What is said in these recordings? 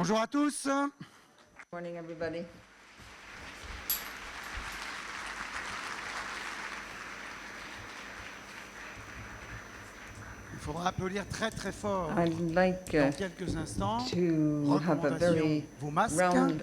Bonjour à tous. Morning, everybody. Il faudra applaudir très très fort I'd like dans quelques instants. to have a very Vos masques, round,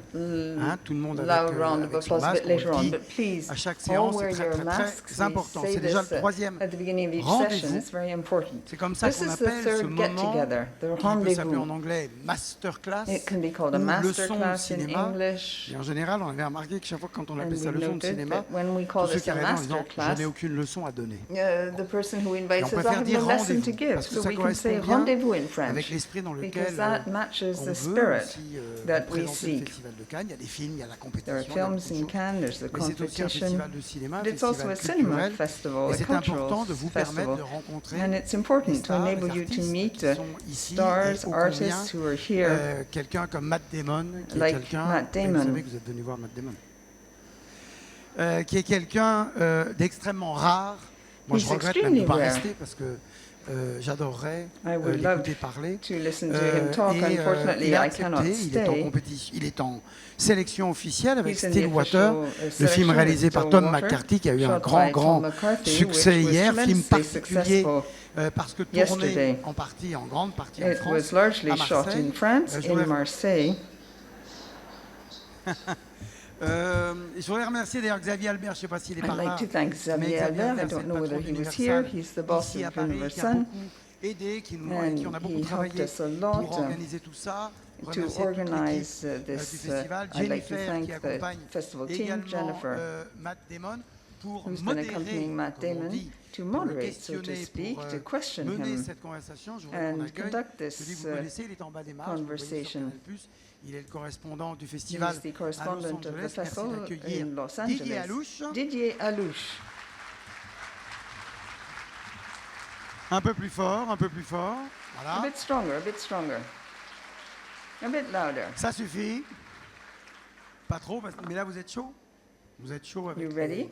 tout le monde loud round of avec son applause a masque, bit later on on. le dit. But please, À chaque all séance, wear c'est très your très masks. très important. We C'est déjà le say troisième this at the beginning of each session. rendez-vous. It's very important. C'est comme ça This qu'on is the appelle ce third get moment together, the qui peut s'appeler en rendezvous. anglais masterclass It can be called a ou leçon de masterclass in cinéma. English. Et en général, on avait remarqué que chaque fois quand on And appelait ça we leçon de noted cinéma, that when we tous call ceux this qui a arrivaient en disant « je masterclass, n'ai aucune leçon à donner ». the person who Et invites on says, I préfère have dire no lesson to rendez-vous, give. parce que So ça we can say correspond bien rendezvous in French. avec l'esprit dans lequel Because that matches on the veut spirit aussi that we présenter le seek. Festival de Cannes. Il y a des films, il y a la There are compétition, il y a films beaucoup de in choses. Cannes, there's the Mais c'est aussi un competition, festival de cinéma, un but it's also a festival cinema culturel. festival, Et a c'est important cultural de vous permettre festival. de rencontrer And it's les important to stars, enable les you to artistes meet qui sont ici stars, et ô combien, artists who are here, quelqu'un comme Matt Damon, qui est like quelqu'un, Matt et vous Damon. savez que vous êtes venu voir Matt Damon, qui est quelqu'un d'extrêmement rare. Moi, je He's regrette même de ne extremely pas rare. rester parce que j'adorerais I would love l'écouter parler. to listen to him talk. Et Unfortunately, il a I cannot accepté, il est en stay. compétition, il est en sélection officielle avec He's in the Stillwater, official, le selection film réalisé with par Tom Stillwater, McCarthy qui a eu un shot grand by Tom McCarthy, succès which was hier, film tremendously particulier successful parce que tourné yesterday. en grande partie en It France, was largely à shot Marseille. in France, Je in voudrais- Marseille. je voudrais remercier d'ailleurs Xavier Albert, je ne sais pas s'il est I'd par là. like to thank Mais Xavier Albert. I c'est don't le know whether patron he was d'Universal, here. He's the boss ici à of Paris, qui a Universal. beaucoup aidé, qui on a beaucoup he travaillé helped us a pour lot organiser tout ça. to Remercier toute organize l'équipe du this. festival, I'd like to Jennifer thank qui the accompagne festival team, également Jennifer, Matt Damon pour who's been modérer, accompanying Matt comme on Damon, dit, to pour le moderate, so to questionner, speak, pour to question mener him cette conversation. Je voudrais qu'on and accueille conduct celui que this vous connaissez, il est en bas des marches, vous le voyez sur conversation. Canal+. Il est le correspondant du He's festival the à Los correspondent of the Angeles. Merci festival d'accueillir in Los Didier Angeles. Alouche. Didier Alouche. Un peu plus fort, un peu plus fort. A Voilà. bit stronger, a bit stronger. A bit louder. Ça suffit. Pas trop, mais là vous êtes chaud. Vous êtes chaud avec You ready?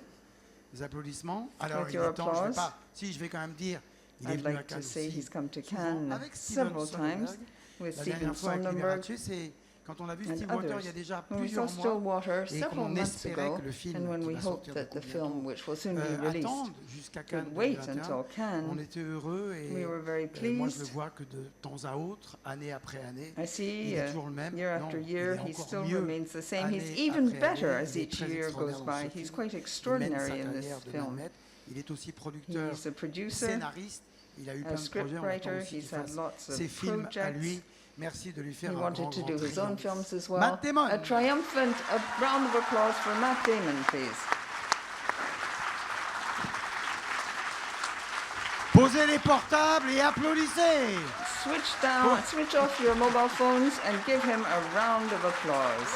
les applaudissements. Alors With il your est temps, je vais applause. pas. Si je vais quand même dire, il est I'd venu à like to Cannes say aussi. he's come to Souvent, Cannes avec Steven several Soderbergh. times with La Steven dernière fois avec Soderbergh Liberace, c'est quand on a vu and Stillwater il y a others. déjà When we saw plusieurs mois Stillwater et several qu'on months espérait ago, que le film and when qui we va hoped sortir that the beaucoup film, bientôt, which will soon be released, attendre jusqu'à Cannes could wait 2021. until On Cannes, était heureux et we were very moi je le pleased. vois que de temps à autre, année après année, I il see est toujours le même. year Non, after il year, est he encore still mieux remains the same. He's année even après better année. as Il est each très year goes extraordinaire dans by. ce He's film. quite Il mène extraordinary sa in this carrière de film. 1 mètre. Il est aussi producteur, He's a producer, scénariste. Il a eu plein a de projets. On attend scriptwriter. aussi qu'il He's had fasse lots of ses films à projects. lui. Merci de lui faire He un wanted grand, to grand do his own triomphe. films as well. Matt Damon. A triumphant round of applause for Matt Damon, please. Posez les portables et applaudissez. Switch off your mobile phones and give him a round of applause.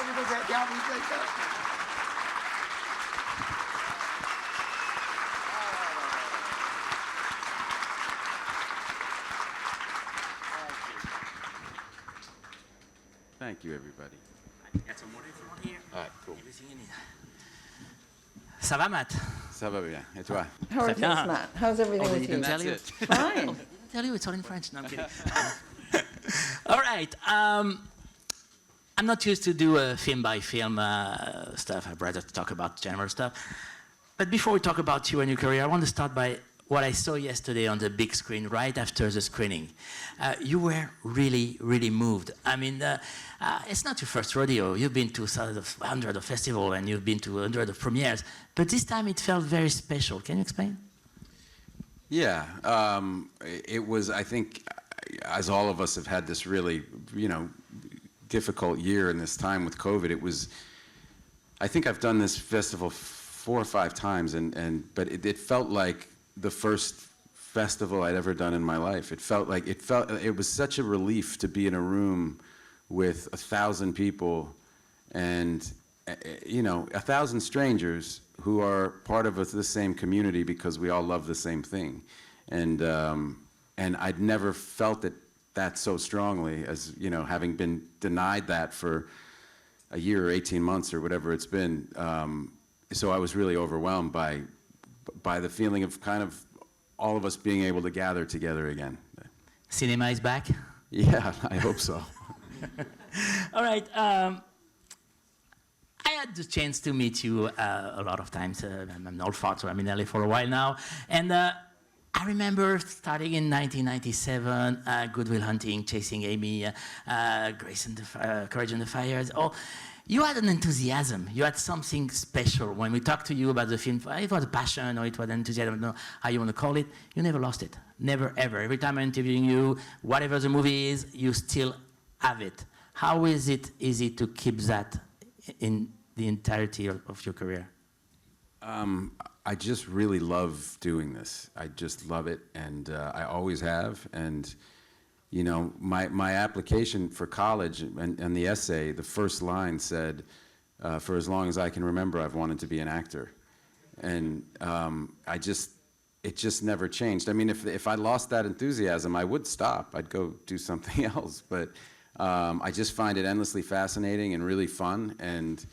Thank you, everybody. Got some water if you want here. All right, cool. Everything you need. Ça va, Matt? Ça va bien. Et toi? How are Très bien. things, Matt? How's everything with you? didn't tell That's you. it. Fine. Didn't tell you, it's all in French. No, I'm kidding. All right. I'm not used to do a film by film stuff. I'd rather talk about general stuff. But before we talk about you and your career, I want to start by what I saw yesterday on the big screen right after the screening. You were really, really moved. I mean, it's not your first rodeo. You've been to hundreds of festivals and you've been to hundreds of premieres. But this time it felt very special. Can you explain? Yeah, it was, I think, as all of us have had this really, difficult year in this time with COVID, it was, I think I've done this festival 4 or 5 times, but it felt like the first festival I'd ever done in my life. It was such a relief to be in a room with 1,000 people and, 1,000 strangers who are part of the same community because we all love the same thing. And I'd never felt that so strongly as, having been denied that for a year or 18 months or whatever it's been. So I was really overwhelmed by the feeling of kind of all of us being able to gather together again. Cinema is back? Yeah, I hope so. All right. I had the chance to meet you a lot of times. I'm an old fart, so I'm in LA for a while now. And I remember starting in 1997, Good Will Hunting, Chasing Amy, Courage and the Fires. Oh, you had an enthusiasm. You had something special. When we talked to you about the film, it was a passion or it was enthusiasm, I don't know how you want to call it. You never lost it. Never, ever. Every time I'm interviewing you, whatever the movie is, you still have it. How is it easy to keep that in the entirety of your career? I just really love doing this. I just love it, and I always have. And you know, my application for college and the essay, the first line said, "For as long as I can remember, I've wanted to be an actor," and it just never changed. I mean, if I lost that enthusiasm, I would stop. I'd go do something else. But I just find it endlessly fascinating and really fun, and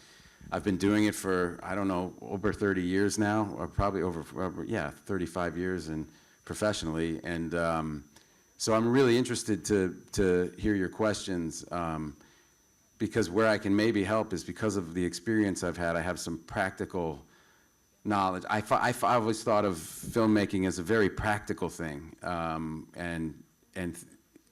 I've been doing it for, I don't know, over 30 years now, or probably over 35 years and professionally. And so I'm really interested to hear your questions, because where I can maybe help is because of the experience I've had. I have some practical knowledge. I always thought of filmmaking as a very practical thing, and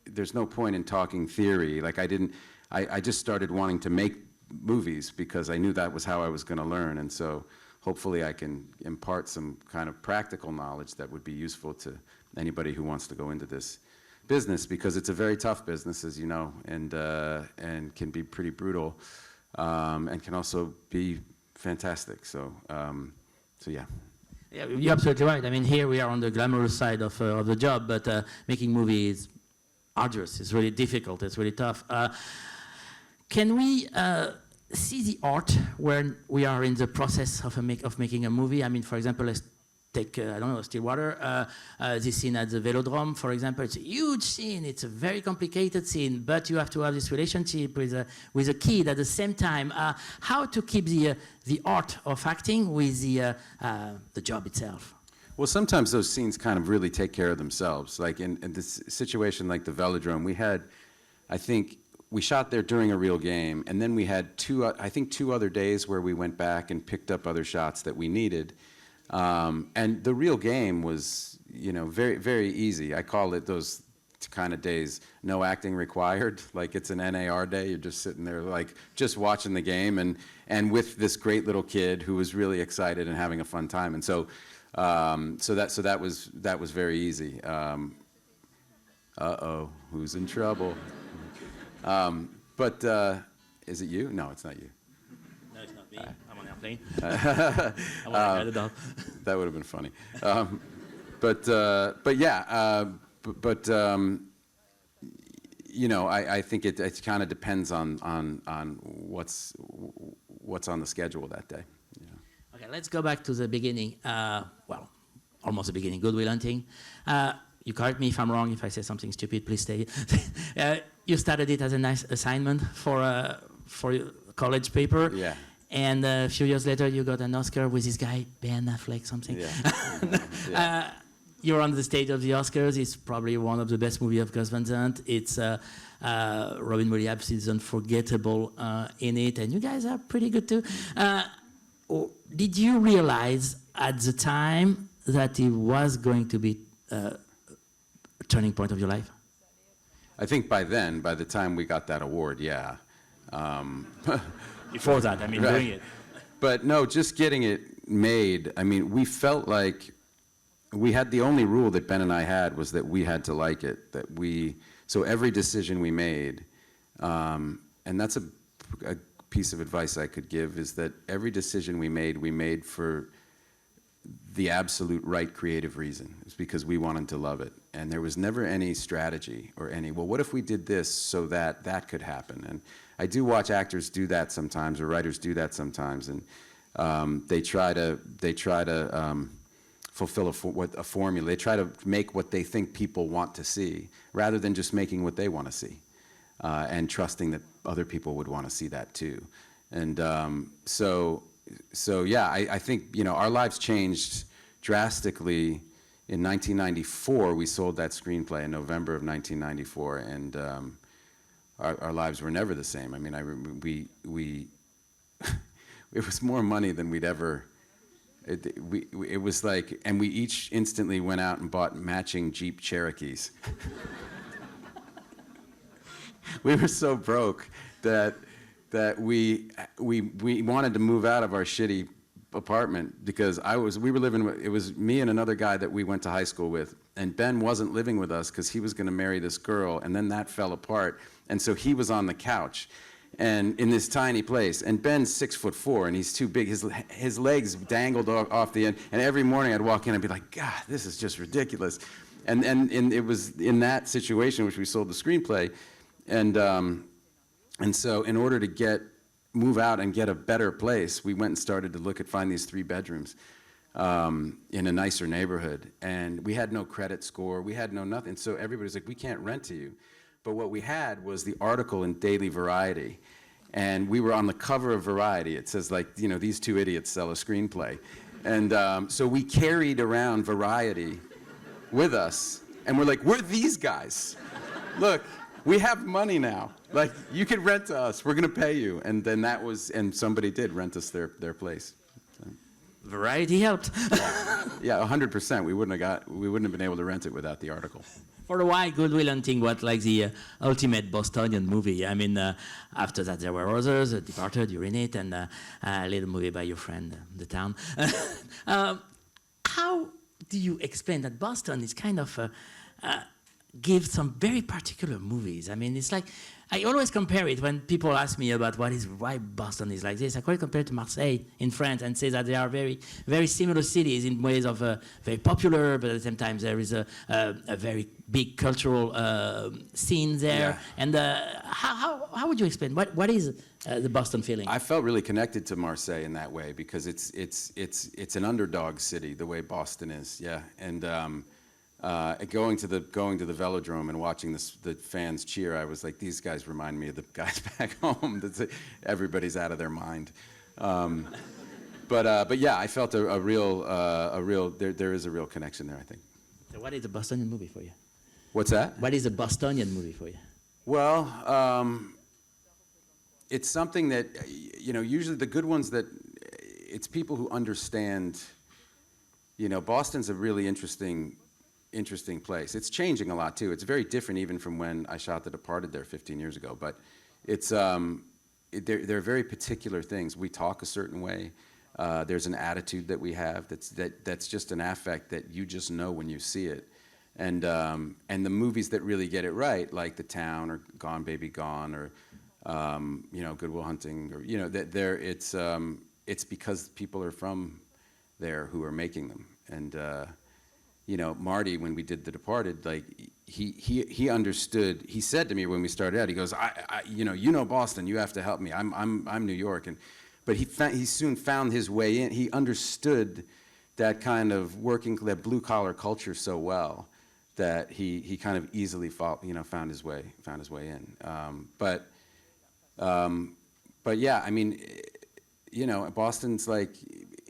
there's no point in talking theory. Like I just started wanting to make movies because I knew that was how I was going to learn, and so hopefully I can impart some kind of practical knowledge that would be useful to anybody who wants to go into this business, because it's a very tough business, as you know, and can be pretty brutal, and can also be fantastic. So yeah. Yeah, you're absolutely right. I mean, here we are on the glamorous side of the job, but making movies is arduous. It's really difficult. It's really tough. Can we see the art when we are in the process of making a movie? I mean, for example, let's take, I don't know, Stillwater, this scene at the Velodrome, for example. It's a huge scene. It's a very complicated scene, but you have to have this relationship with a kid at the same time. How to keep the art of acting with the job itself? Well, sometimes those scenes kind of really take care of themselves. Like in this situation like the Velodrome, I think, we shot there during a real game, and then we had two other days where we went back and picked up other shots that we needed. And the real game was, you know, very, very easy. I call it those kind of days, no acting required. Like it's an NAR day. You're just sitting there, like just watching the game, and with this great little kid who was really excited and having a fun time. And so, that was very easy. Who's in trouble? But is it you? No, it's not you. No, it's not me. I'm on airplane. I want to cut it off. That would have been funny. But yeah, you know, I think it kind of depends on what's on the schedule that day. Yeah. Okay, let's go back to the beginning. Well, almost the beginning. Good Will Hunting. You correct me if I'm wrong. If I say something stupid, please say it. You started it as a nice assignment for your college paper. Yeah. And a few years later, you got an Oscar with this guy, Ben Affleck, something. Yeah. Yeah. You're on the stage of the Oscars. It's probably one of the best movies of Gus Van Sant. It's Robin Williams is unforgettable in it, and you guys are pretty good too. Did you realize at the time that it was going to be a turning point of your life? I think by the time we got that award, yeah. Before that, I mean, right. Doing it. But no, just getting it made, I mean, we felt like we had the only rule that Ben and I had was that we had to like it. So every decision we made, and that's a piece of advice I could give, is that every decision we made for the absolute right creative reason. It's because we wanted to love it. And there was never any strategy or well, what if we did this so that could happen? And I do watch actors do that sometimes, or writers do that sometimes, and they try to fulfill a formula. They try to make what they think people want to see, rather than just making what they want to see, and trusting that other people would want to see that too. And so yeah, I think, you know, our lives changed drastically. In 1994, we sold that screenplay in November of 1994, and our lives were never the same. I mean, we it was more money than we'd ever. It was like, and we each instantly went out and bought matching Jeep Cherokees. We were so broke that we wanted to move out of our shitty apartment because we were living with, it was me and another guy that we went to high school with, and Ben wasn't living with us because he was going to marry this girl, and then that fell apart, and so he was on the couch. And in this tiny place, and Ben's 6'4", and he's too big. His legs dangled off the end. And every morning I'd walk in and be like, God, this is just ridiculous. And it was in that situation which we sold the screenplay, and so in order to move out and get a better place, we went and started to find these 3 bedrooms in a nicer neighborhood. And we had no credit score, we had no nothing. So everybody's like, we can't rent to you. But what we had was the article in Daily Variety, and we were on the cover of Variety. It says, like, you know, these 2 idiots sell a screenplay. And so we carried around Variety with us, and we're like, we're these guys. Look, we have money now. Like, you can rent to us. We're going to pay you. And then and somebody did rent us their place. So. Variety helped. Yeah, 100%. We wouldn't have been able to rent it without the article. For a while, Good Will Hunting was like the ultimate Bostonian movie. I mean, after that there were others, Departed, Urinate, and a little movie by your friend, The Town. How do you explain that Boston is kind of gives some very particular movies? I mean, it's like, I always compare it when people ask me about why Boston is like this. I quite compare it to Marseille in France and say that they are very, very similar cities in ways of very popular, but at the same time there is a very big cultural scene there. Yeah. And how would you explain what is the Boston feeling? I felt really connected to Marseille in that way because it's an underdog city the way Boston is. Yeah, and. Going to the Velodrome and watching the fans cheer, I was like, these guys remind me of the guys back home. Everybody's out of their mind. But yeah, I felt a real there is a real connection there, I think. So what is a Bostonian movie for you? What's that? What is a Bostonian movie for you? Well, it's something that, you know, usually the good ones it's people who understand, you know, Boston's a really interesting place. It's changing a lot too. It's very different even from when I shot The Departed there 15 years ago. But it's there are very particular things. We talk a certain way. There's an attitude that we have that's just an affect that you just know when you see it. And the movies that really get it right, like The Town or Gone Baby Gone or you know, Good Will Hunting, or you know, it's because people are from there who are making them. And you know, Marty, when we did The Departed, like he understood. He said to me when we started out, he goes, you know Boston, you have to help me. I'm New York, but he soon found his way in. He understood that kind of that blue collar culture so well that he kind of easily found his way in. But yeah, I mean, you know, Boston's like,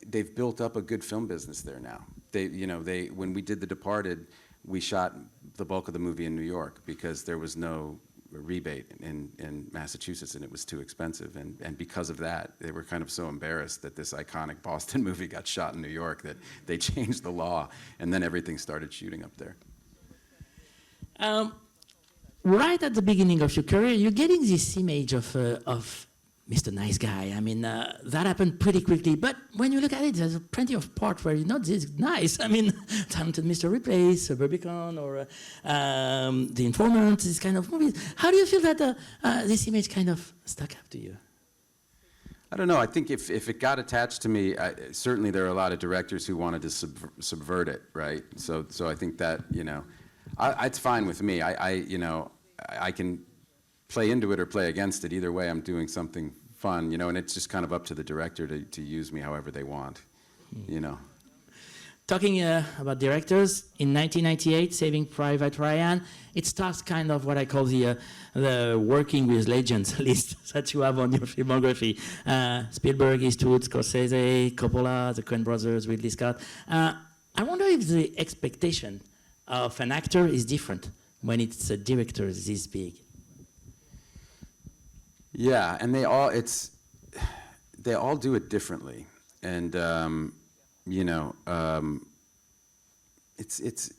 they've built up a good film business there now. When we did The Departed, we shot the bulk of the movie in New York because there was no rebate in Massachusetts and it was too expensive. And because of that, they were kind of so embarrassed that this iconic Boston movie got shot in New York that they changed the law, and then everything started shooting up there. Right at the beginning of your career, you're getting this image of Mr. Nice Guy. I mean, that happened pretty quickly. But when you look at it, there's plenty of parts where you're not this nice. I mean, Talented Mr. Ripley, Suburbicon, or The Informant, this kind of movies. How do you feel that this image kind of stuck up to you? I don't know. I think if it got attached to me, certainly there are a lot of directors who wanted to subvert it, right? So I think that, you know, it's fine with me. I can play into it or play against it. Either way, I'm doing something fun, you know, and it's just kind of up to the director to use me however they want, you know. Talking about directors, in 1998, Saving Private Ryan, it starts kind of what I call the working with legends list that you have on your filmography. Spielberg, Eastwood, Scorsese, Coppola, the Coen brothers, Ridley Scott. I wonder if the expectation of an actor is different when it's a director this big. Yeah, and they all do it differently, and you know, it's.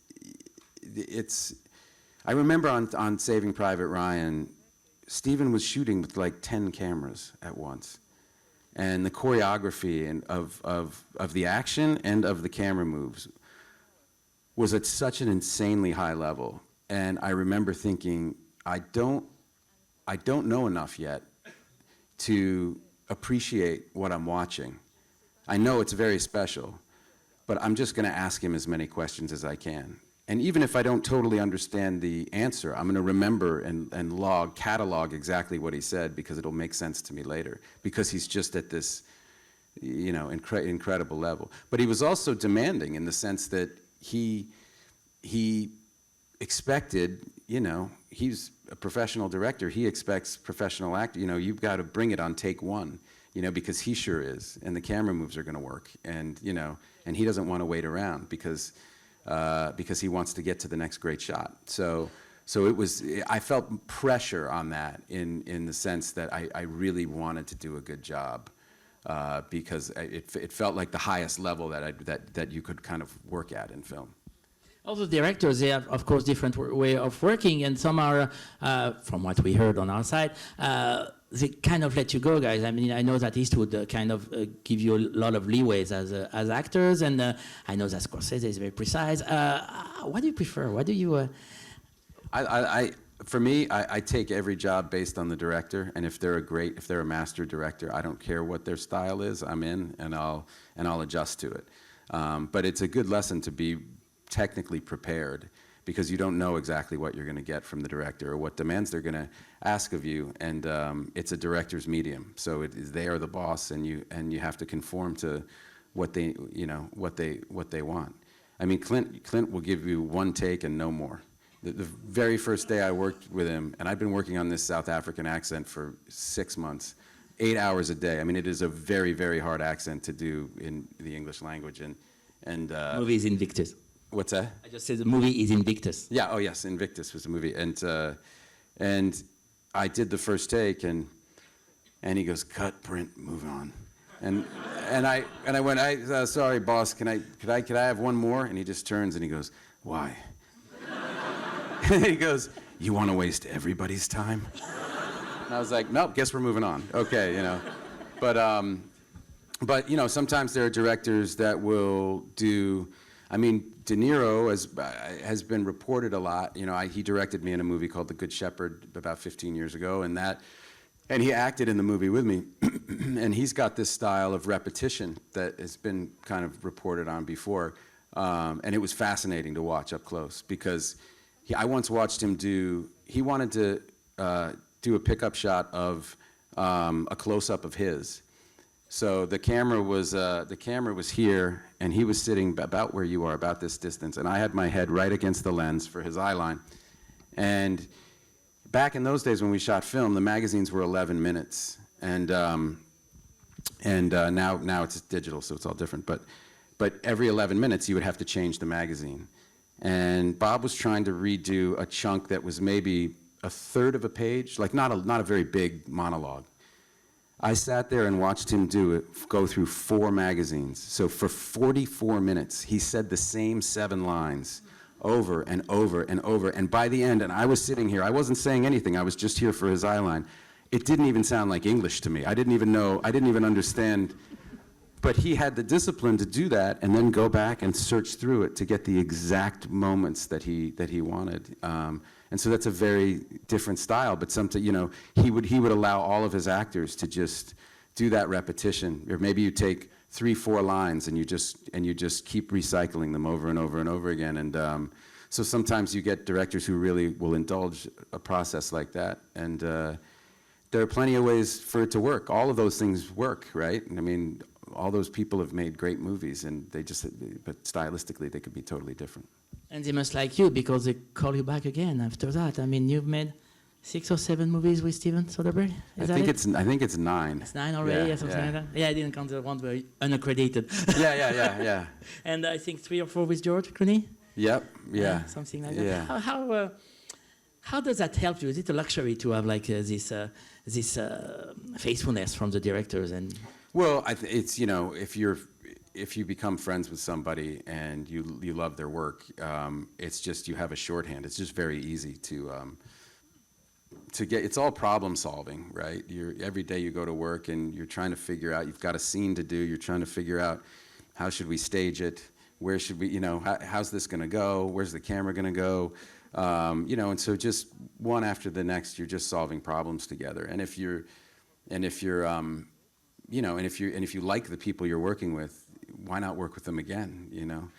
I remember on Saving Private Ryan, Stephen was shooting with like 10 cameras at once, and the choreography and of the action and of the camera moves was at such an insanely high level. And I remember thinking, I don't know enough yet to appreciate what I'm watching. I know it's very special, but I'm just going to ask him as many questions as I can. And even if I don't totally understand the answer, I'm going to remember and catalog exactly what he said, because it'll make sense to me later, because he's just at this, you know, incredible level. But he was also demanding in the sense that he expected, you know, he's a professional director. He expects professional actor. You know, you've got to bring it on take one, you know, because he sure is, and the camera moves are going to work, and you know, and he doesn't want to wait around because he wants to get to the next great shot. So it was. I felt pressure on that in the sense that I really wanted to do a good job, because it felt like the highest level that you could kind of work at in film. Also, directors, they have, of course, different way of working, and some are, from what we heard on our side, they kind of let you go, guys. I mean, I know that Eastwood kind of give you a lot of leeways as actors, and I know that Scorsese is very precise. What do you prefer? What do you? For me, I take every job based on the director, and if they're a master director, I don't care what their style is. I'm in, and I'll adjust to it. But it's a good lesson to be technically prepared, because you don't know exactly what you're going to get from the director or what demands they're going to ask of you, and it's a director's medium, so they are the boss, and you have to conform to what they want. I mean, Clint will give you one take and no more. The very first day I worked with him, and I've been working on this South African accent for 6 months, 8 hours a day. I mean, it is a very, very hard accent to do in the English language, and Movie is Invictus. What's that? I just said the movie is Invictus. Yeah. Oh, yes. Invictus was the movie, and I did the first take, and he goes, "Cut, print, move on," and I went, "Sorry, boss. Can I have one more?" And he just turns and he goes, "Why?" And he goes, "You want to waste everybody's time?" And I was like, "Nope. Guess we're moving on." Okay, you know, but you know, sometimes there are directors that will do. I mean, De Niro has been reported a lot. You know, he directed me in a movie called The Good Shepherd about 15 years ago, and he acted in the movie with me. And he's got this style of repetition that has been kind of reported on before, and it was fascinating to watch up close, because I once watched him he wanted to do a pickup shot of a close-up of his. So the camera was here, and he was sitting about where you are, about this distance, and I had my head right against the lens for his eye line. And back in those days when we shot film, the magazines were 11 minutes, and now it's digital, so it's all different. But every 11 minutes you would have to change the magazine. And Bob was trying to redo a chunk that was maybe a third of a page, like not a very big monologue. I sat there and watched him go through 4 magazines. So for 44 minutes, he said the same 7 lines over and over and over. And by the end, and I was sitting here, I wasn't saying anything, I was just here for his eye line. It didn't even sound like English to me. I didn't even understand. But he had the discipline to do that and then go back and search through it to get the exact moments that he wanted. And so that's a very different style, but you know, he would allow all of his actors to just do that repetition. Or maybe you take 3-4 lines and you just keep recycling them over and over and over again. And so sometimes you get directors who really will indulge a process like that. And there are plenty of ways for it to work. All of those things work, right? I mean, all those people have made great movies, and but stylistically they could be totally different. And they must like you, because they call you back again after that. I mean, you've made 6 or 7 movies with Steven Soderbergh. I think it's 9. It's 9 already, or something like that. Yeah, I didn't count the ones were unaccredited. Yeah. And I think 3 or 4 with George Clooney. Yep. Yeah. Something like that. Yeah. How does that help you? Is it a luxury to have like this faithfulness from the directors and? Well, it's, you know, if you become friends with somebody and you love their work, it's just you have a shorthand. It's just very easy to get. It's all problem solving, right? Every day you go to work and you're trying to figure out. You've got a scene to do. You're trying to figure out how should we stage it? Where should we? You know, how's this going to go? Where's the camera going to go? You know, and so just one after the next, you're just solving problems together. And if you like the people you're working with, why not work with them again? You know,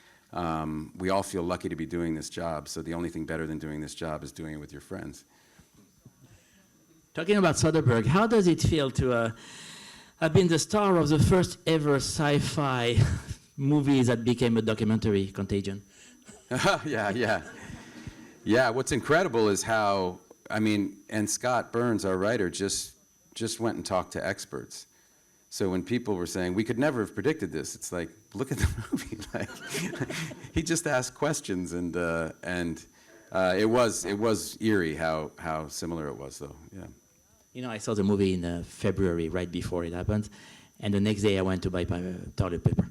we all feel lucky to be doing this job. So the only thing better than doing this job is doing it with your friends. Talking about Soderbergh, how does it feel to have been the star of the first ever sci-fi movie that became a documentary, Contagion? Yeah, what's incredible is how, I mean, and Scott Burns, our writer, just went and talked to experts. So when people were saying, we could never have predicted this, it's like, look at the movie. Like, he just asked questions, and it was eerie how similar it was, though, yeah. You know, I saw the movie in February, right before it happened, and the next day I went to buy toilet paper.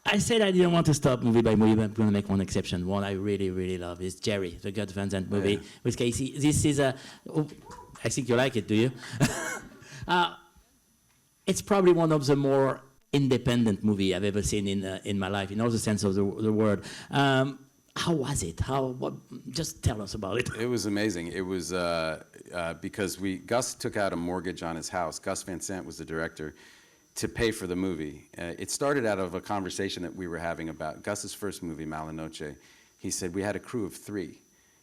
I said I didn't want to stop movie by movie, but I'm going to make one exception. One I really, really love is Jerry, the Gus Van Sant movie with Casey. This is I think you like it, do you? It's probably one of the more independent movie I've ever seen in my life, in all the sense of the word. How was it? Just tell us about it. It was amazing. It was because Gus took out a mortgage on his house. Gus Van Sant was the director, to pay for the movie. It started out of a conversation that we were having about Gus's first movie, Malinoche. He said, we had a crew of 3.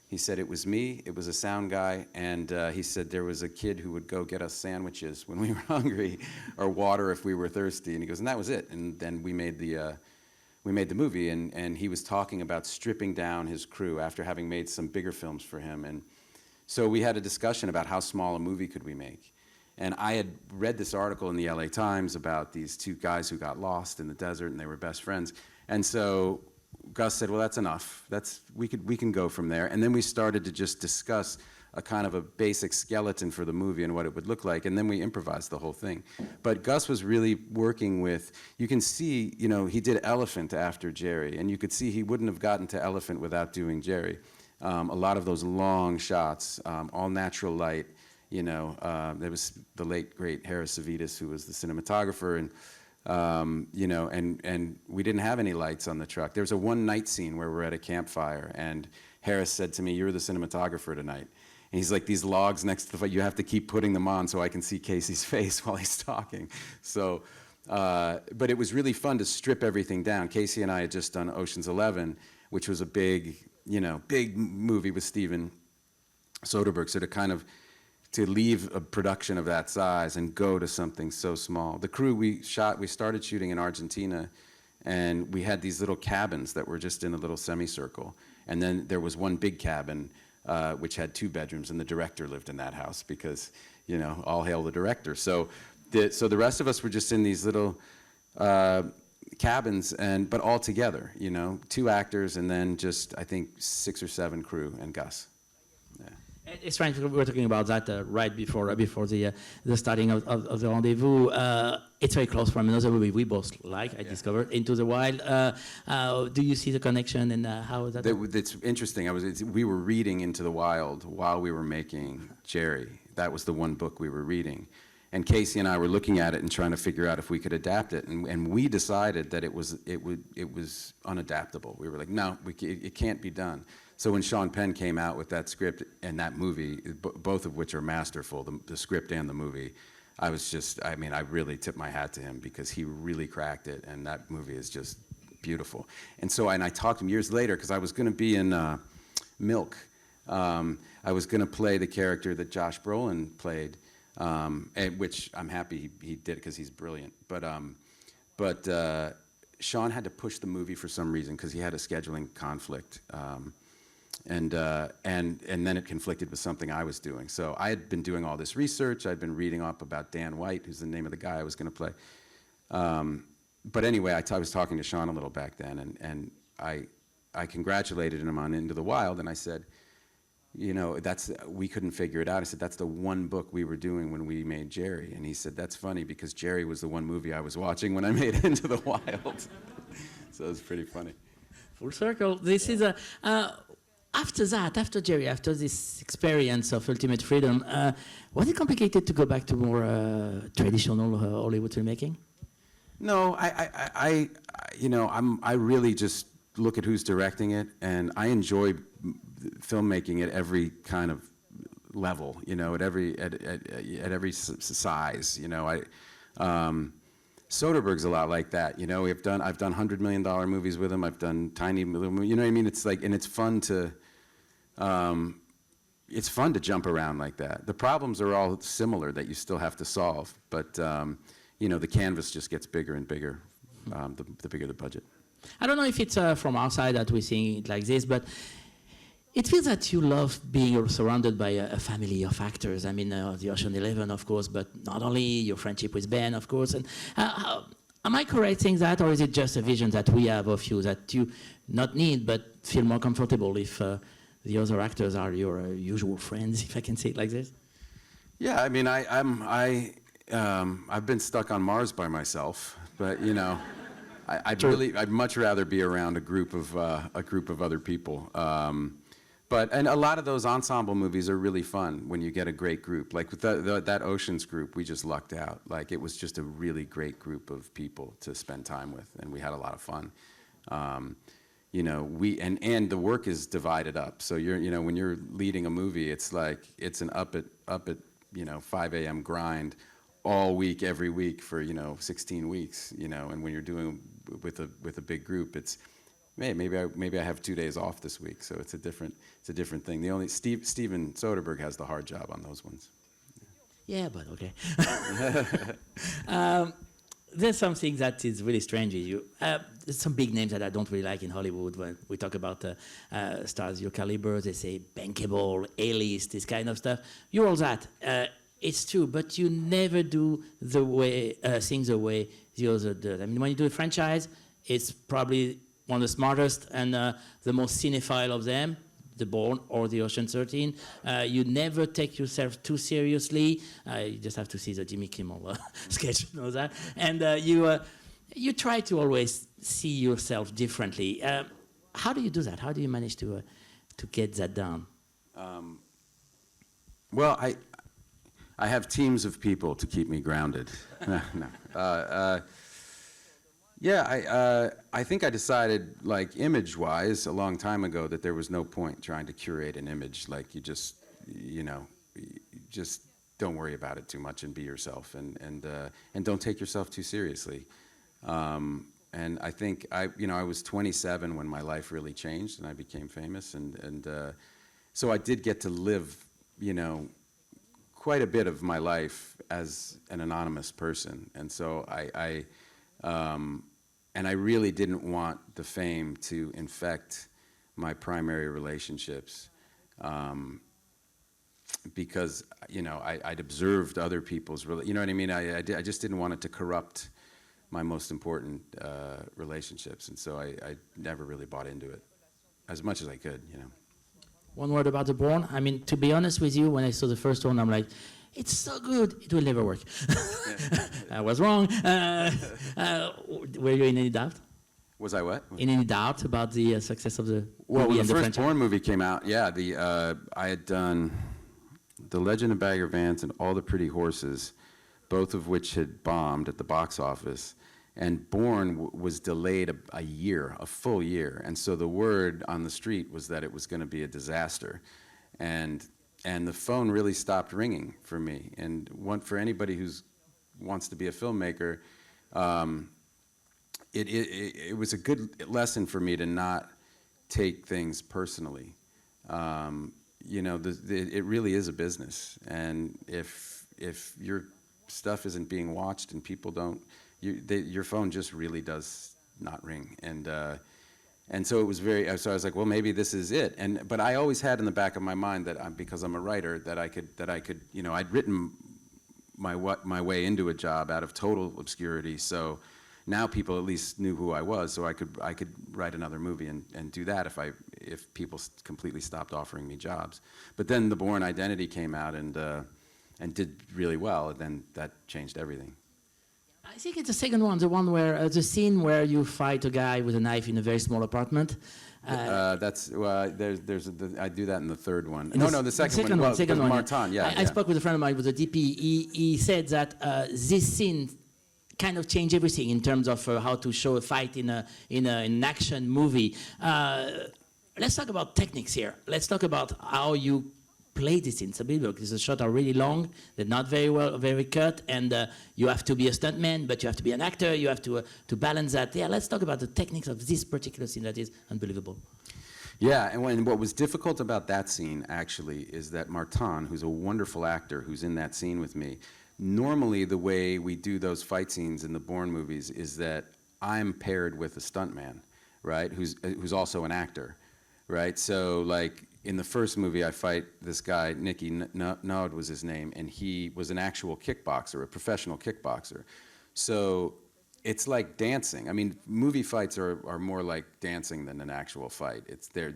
He said, it was me, it was a sound guy, and he said there was a kid who would go get us sandwiches when we were hungry, or water if we were thirsty. And he goes, and that was it. And then we made the movie, and he was talking about stripping down his crew after having made some bigger films for him. And so we had a discussion about how small a movie could we make. And I had read this article in the LA Times about these 2 guys who got lost in the desert, and they were best friends. And so Gus said, well, that's enough. We can go from there. And then we started to just discuss a kind of a basic skeleton for the movie and what it would look like, and then we improvised the whole thing. But Gus was really working with, you can see, you know, he did Elephant after Jerry, and you could see he wouldn't have gotten to Elephant without doing Jerry. A lot of those long shots, all natural light. You know, there was the late, great Harris Savitas, who was the cinematographer, and, you know, and we didn't have any lights on the truck. There was a one night scene where we're at a campfire, and Harris said to me, you're the cinematographer tonight. And he's like, these logs next to the fire, you have to keep putting them on so I can see Casey's face while he's talking. So, but it was really fun to strip everything down. Casey and I had just done Ocean's 11, which was a big movie with Steven Soderbergh. So to leave a production of that size and go to something so small. The crew we started shooting in Argentina, and we had these little cabins that were just in a little semicircle. And then there was one big cabin, which had 2 bedrooms, and the director lived in that house because, you know, all hail the director. So the rest of us were just in these little cabins, but all together, you know, 2 actors, and then just, I think, 6 or 7 crew and Gus. Yeah. It's interesting. We were reading Into the Wild while we were making Jerry. That was the one book we were reading. And Casey and I were looking at it and trying to figure out if we could adapt it. And we decided that it was unadaptable. We were like, no, it can't be done. So when Sean Penn came out with that script and that movie, both of which are masterful, the script and the movie, I really tipped my hat to him because he really cracked it, and that movie is just beautiful. And I talked to him years later because I was going to be in Milk. I was going to play the character that Josh Brolin played, which I'm happy he did because he's brilliant. But Sean had to push the movie for some reason because he had a scheduling conflict. And then it conflicted with something I was doing. So I had been doing all this research. I'd been reading up about Dan White, who's the name of the guy I was going to play. But anyway, I was talking to Sean a little back then, and I I congratulated him on Into the Wild, and I said, you know, we couldn't figure it out. I said, that's the one book we were doing when we made Jerry. And he said, that's funny because Jerry was the one movie I was watching when I made Into the Wild. So it was pretty funny. Full circle. This is a... after Jerry, after this experience of ultimate freedom, was it complicated to go back to more traditional Hollywood filmmaking? No, I really just look at who's directing it, and I enjoy filmmaking at every kind of level, you know, at every size, you know. Soderbergh's a lot like that, you know. I've done $100 million movies with him. I've done tiny little movies, you know what I mean? It's like, and it's fun to jump around like that. The problems are all similar that you still have to solve, but you know, the canvas just gets bigger and bigger, the bigger the budget. I don't know if it's from our side that we're seeing it like this, but it feels that you love being surrounded by a family of actors. I mean, the Ocean 11, of course, but not only your friendship with Ben, of course. And am I correct saying that, or is it just a vision that we have of you that you not need, but feel more comfortable if the other actors are your usual friends, if I can say it like this? Yeah, I mean, I've been stuck on Mars by myself, but you know, I'd much rather be around a group of other people. And a lot of those ensemble movies are really fun when you get a great group. Like with that Oceans group, we just lucked out. Like it was just a really great group of people to spend time with, and we had a lot of fun. You know, and the work is divided up. So when you're leading a movie, it's like it's an up at 5 a.m. grind all week, every week for 16 weeks. You know, and when you're doing with a big group, it's maybe I have 2 days off this week, so it's a different thing. The only Steven Soderbergh has the hard job on those ones. Yeah, but okay. There's something that is really strange with you. There's some big names that I don't really like in Hollywood. When we talk about stars your caliber, they say bankable, A-list, this kind of stuff. You're all that. It's true, but you never do the way things the way the other does. I mean, when you do a franchise, it's probably one of the smartest and the most cinephile of them, The Bourne or the Ocean 13. You never take yourself too seriously. You just have to see the Jimmy Kimmel sketch, you know that. And you try to always see yourself differently. How do you do that? How do you manage to get that down? Well, I have teams of people to keep me grounded. Yeah, I think I decided, like, image-wise, a long time ago, that there was no point trying to curate an image. Like, you just don't worry about it too much and be yourself, and don't take yourself too seriously. And I think I was 27 when my life really changed and I became famous, and so I did get to live, quite a bit of my life as an anonymous person, and so and I really didn't want the fame to infect my primary relationships, because I'd observed other people's, you know what I mean? I just didn't want it to corrupt my most important relationships, and so I never really bought into it as much as I could, One word about The Bourne. I mean, to be honest with you, when I saw the first one, I'm like, it's so good, it will never work. I was wrong. Were you in any doubt? Was I what? In any doubt about the success of the well, movie when and the the first franchise? Bourne movie came out, yeah, I had done The Legend of Bagger Vance and All the Pretty Horses, both of which had bombed at the box office. And Bourne was delayed a full year. And so the word on the street was that it was going to be a disaster. And the phone really stopped ringing for me. And for anybody who wants to be a filmmaker, it was a good lesson for me to not take things personally. It really is a business. And if your stuff isn't being watched and people don't, your phone just really does not ring, and so it was so I was like, well, maybe this is it. But I always had in the back of my mind that because I'm a writer, that I could, I'd written my way into a job out of total obscurity. So now people at least knew who I was, so I could write another movie and do that if people completely stopped offering me jobs. But then The Bourne Identity came out and did really well, and then that changed everything. I think it's the second one, the one where the scene where you fight a guy with a knife in a very small apartment. That's I do that in the third one. In The second one. Second one. Martin, yeah. I spoke with a friend of mine who was a DP. He said that this scene kind of changed everything in terms of how to show a fight in an action movie. Let's talk about techniques here. Let's talk about how you play this in Sabino, because the shots are really long, they're not very cut, and you have to be a stuntman, but you have to be an actor, you have to balance that. Yeah, let's talk about the techniques of this particular scene that is unbelievable. Yeah, and what was difficult about that scene, actually, is that Martin, who's a wonderful actor, who's in that scene with me, normally the way we do those fight scenes in the Bourne movies is that I'm paired with a stuntman, right, who's also an actor, right? So, like, in the first movie, I fight this guy, Nicky Nod was his name, and he was an actual kickboxer, a professional kickboxer. So it's like dancing. I mean, movie fights are more like dancing than an actual fight. It's the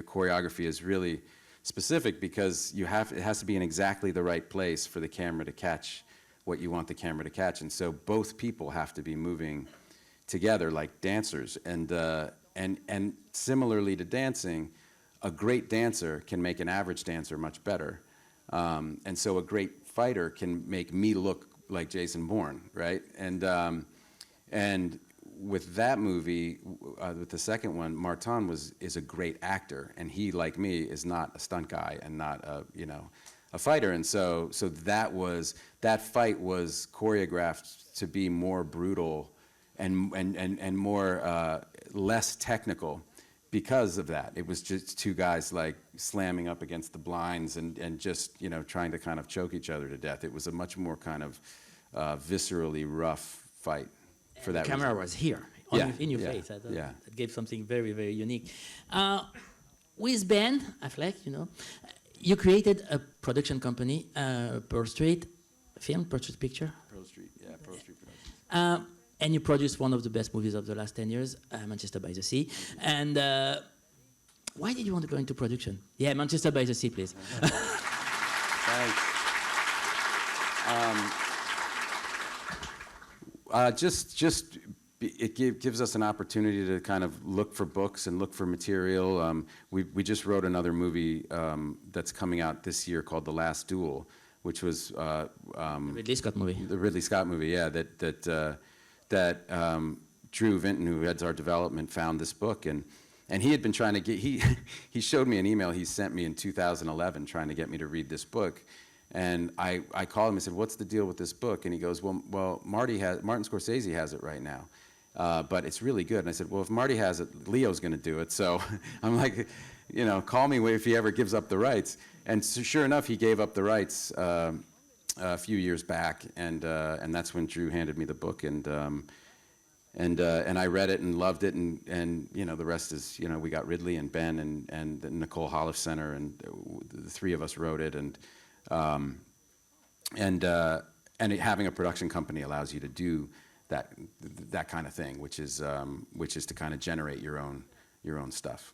choreography is really specific because it has to be in exactly the right place for the camera to catch what you want the camera to catch. And so both people have to be moving together like dancers. And similarly to dancing, a great dancer can make an average dancer much better. And so a great fighter can make me look like Jason Bourne, right? And with that movie, with the second one, Martin is a great actor, and he, like me, is not a stunt guy and not a fighter. And so that fight was choreographed to be more brutal and more less technical. Because of that, it was just two guys like slamming up against the blinds and just trying to kind of choke each other to death. It was a much more kind of viscerally rough fight for that. The camera was here, in your face. That gave something very, very unique. With Ben Affleck, you created a production company, Pearl Street Picture. Pearl Street Productions. And you produced one of the best movies of the last 10 years, Manchester by the Sea. And why did you want to go into production? Yeah, Manchester by the Sea, please. Thanks. It gives us an opportunity to kind of look for books and look for material. We just wrote another movie that's coming out this year called The Last Duel, which was the Ridley Scott movie. The Ridley Scott movie, yeah. That Drew Vinton, who heads our development, found this book, and he had been trying to get. He showed me an email he sent me in 2011 trying to get me to read this book, and I called him and said, "What's the deal with this book?" And he goes, "Well, Martin Scorsese has it right now, but it's really good." And I said, "Well, if Marty has it, Leo's going to do it." So I'm like, call me if he ever gives up the rights. And so sure enough, he gave up the rights a few years back, and that's when Drew handed me the book, and I read it and loved it, and the rest is we got Ridley and Ben and Nicole Holliff Center, and the three of us wrote it, and having a production company allows you to do that kind of thing, which is to kind of generate your own stuff.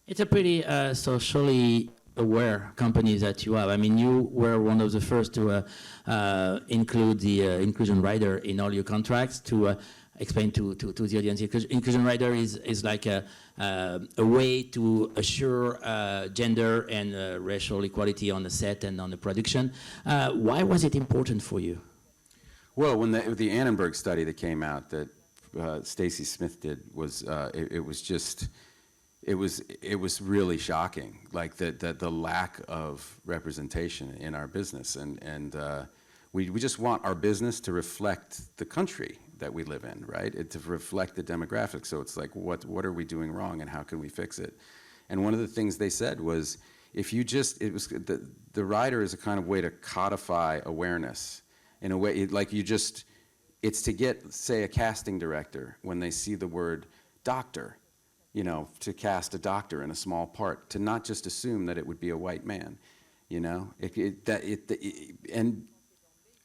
It's a pretty socially aware company that you have. I mean, you were one of the first to include the inclusion rider in all your contracts to explain to the audience. Inclusion rider is like a way to assure gender and racial equality on the set and on the production. Why was it important for you? Well, when the Annenberg study that came out that Stacy Smith did was it was really shocking, like the lack of representation in our business, and we just want our business to reflect the country that we live in, right? To reflect the demographics. So it's like, what are we doing wrong, and how can we fix it? And one of the things they said was, the rider is a kind of way to codify awareness in a way, it's to get, say, a casting director when they see the word doctor, to cast a doctor in a small part, to not just assume that it would be a white man,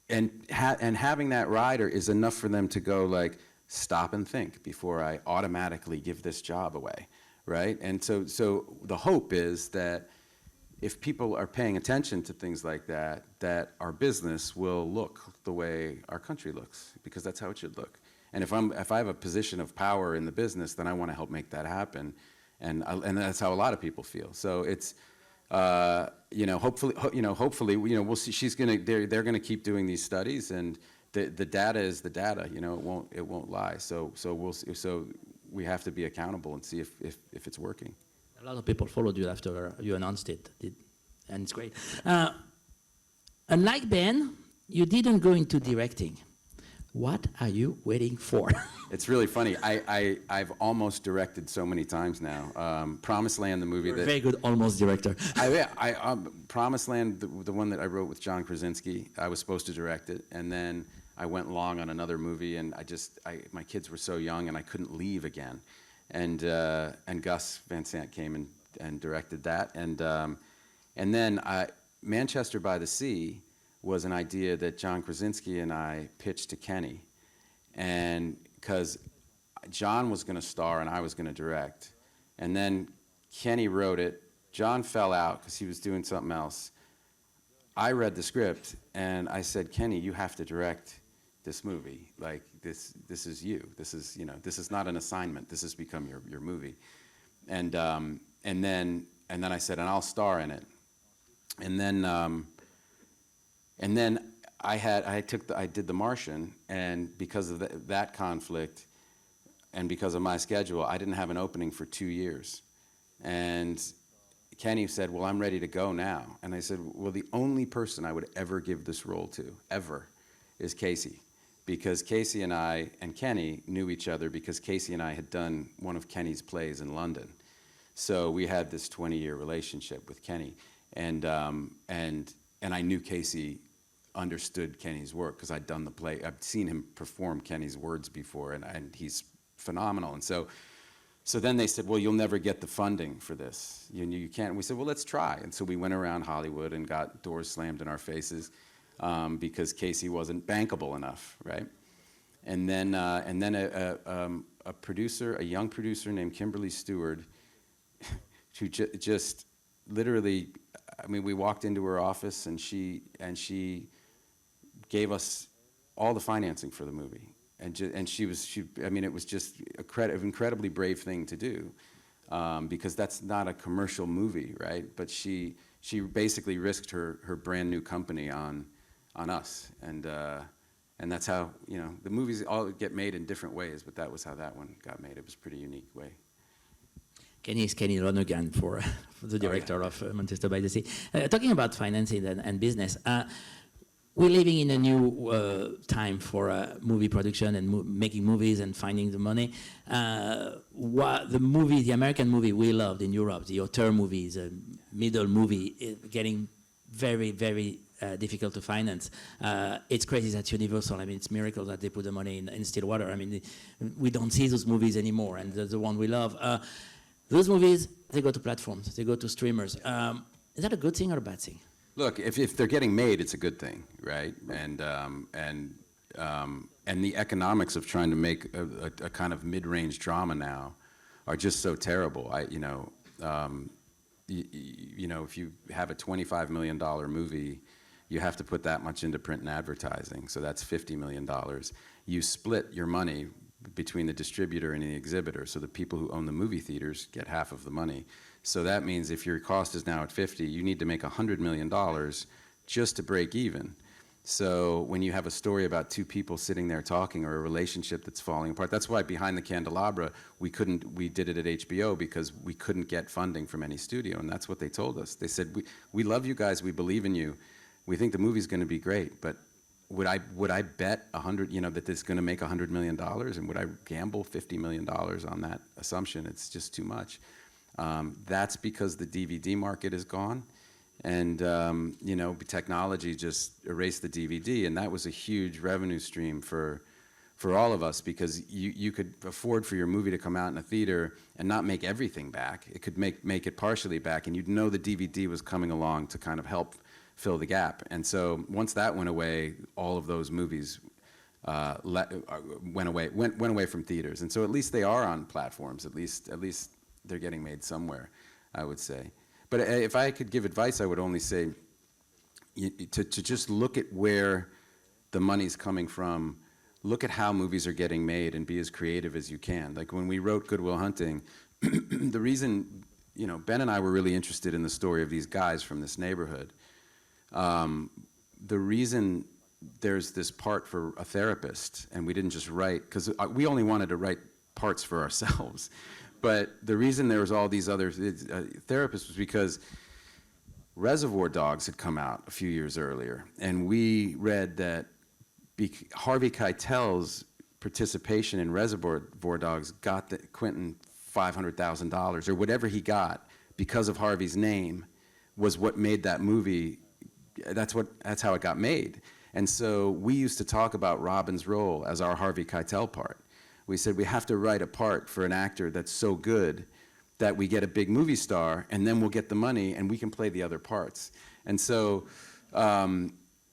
and having that rider is enough for them to go like, stop and think before I automatically give this job away, right? And so the hope is that if people are paying attention to things like that, that our business will look the way our country looks, because that's how it should look. And if I have a position of power in the business, then I want to help make that happen, and that's how a lot of people feel. So it's, hopefully, we'll see. They're gonna keep doing these studies, and the data is the data. It won't lie. So we have to be accountable and see if it's working. A lot of people followed you after you announced it, and it's great. Unlike Ben, you didn't go into directing. What are you waiting for? It's really funny. I've almost directed so many times now. Promised Land, the movie. You're a very good almost director. Promised Land, the one that I wrote with John Krasinski, I was supposed to direct it, and then I went long on another movie, and my kids were so young, and I couldn't leave again. And Gus Van Sant came and directed that, and then Manchester by the Sea was an idea that John Krasinski and I pitched to Kenny, and because John was going to star and I was going to direct, and then Kenny wrote it. John fell out because he was doing something else. I read the script and I said, Kenny, you have to direct this movie. Like this is you. This is not an assignment. This has become your movie. And then I said, and I'll star in it. And then I did The Martian, and because of that conflict, and because of my schedule, I didn't have an opening for 2 years. And Kenny said, well, I'm ready to go now. And I said, well, the only person I would ever give this role to, ever, is Casey. Because Casey and I and Kenny knew each other because Casey and I had done one of Kenny's plays in London. So we had this 20-year relationship with Kenny. And I knew Casey understood Kenny's work because I'd done the play. I'd seen him perform Kenny's words before, and he's phenomenal. And so then they said, well, you'll never get the funding for this. You can't. And we said, well, let's try. And so we went around Hollywood and got doors slammed in our faces because Casey wasn't bankable enough, right? And then a producer, a young producer named Kimberly Stewart, who just literally, I mean, we walked into her office and she gave us all the financing for the movie, and it was just an incredibly brave thing to do, because that's not a commercial movie, right? But she basically risked her brand new company on us, and that's how the movies all get made in different ways, but that was how that one got made. It was a pretty unique way. Kenny is Kenny Lonergan for the director of Manchester by the Sea. Talking about financing and business, we're living in a new time for movie production and making movies and finding the money. The American movie we loved in Europe, the auteur movies, middle movie, is getting very, very difficult to finance. It's crazy that Universal, I mean, it's a miracle that they put the money in Stillwater. I mean, we don't see those movies anymore, and the one we love. Those movies, they go to platforms, they go to streamers. Is that a good thing or a bad thing? Look, if they're getting made, it's a good thing, right? And the economics of trying to make a kind of mid-range drama now are just so terrible. If you have a $25 million movie, you have to put that much into print and advertising, so that's $50 million. You split your money between the distributor and the exhibitor, so the people who own the movie theaters get half of the money. So that means if your cost is now at 50, you need to make $100 million just to break even. So when you have a story about two people sitting there talking, or a relationship that's falling apart, that's why Behind the Candelabra, we did it at HBO because we couldn't get funding from any studio, and that's what they told us. They said, we love you guys, we believe in you, we think the movie's gonna be great, but would I bet that it's going to make $100 million, and would I gamble $50 million on that assumption? It's just too much. That's because the DVD market is gone, and technology just erased the DVD, and that was a huge revenue stream for all of us, because you could afford for your movie to come out in a theater and not make everything back. It could make it partially back, and you'd know the DVD was coming along to kind of help fill the gap. And so once that went away, all of those movies went away from theaters, and so at least they are on platforms. At least they're getting made somewhere, I would say. But if I could give advice, I would only say to just look at where the money's coming from. Look at how movies are getting made and be as creative as you can. Like when we wrote Good Will Hunting, the reason, Ben and I were really interested in the story of these guys from this neighborhood. The reason there's this part for a therapist, and we didn't just write, because we only wanted to write parts for ourselves. But the reason there was all these other therapists was because Reservoir Dogs had come out a few years earlier, and we read that Harvey Keitel's participation in Reservoir Dogs got Quentin $500,000 or whatever he got because of Harvey's name was what made that movie. That's how it got made. And so we used to talk about Robin's role as our Harvey Keitel part. We said we have to write a part for an actor that's so good that we get a big movie star, and then we'll get the money and we can play the other parts. And so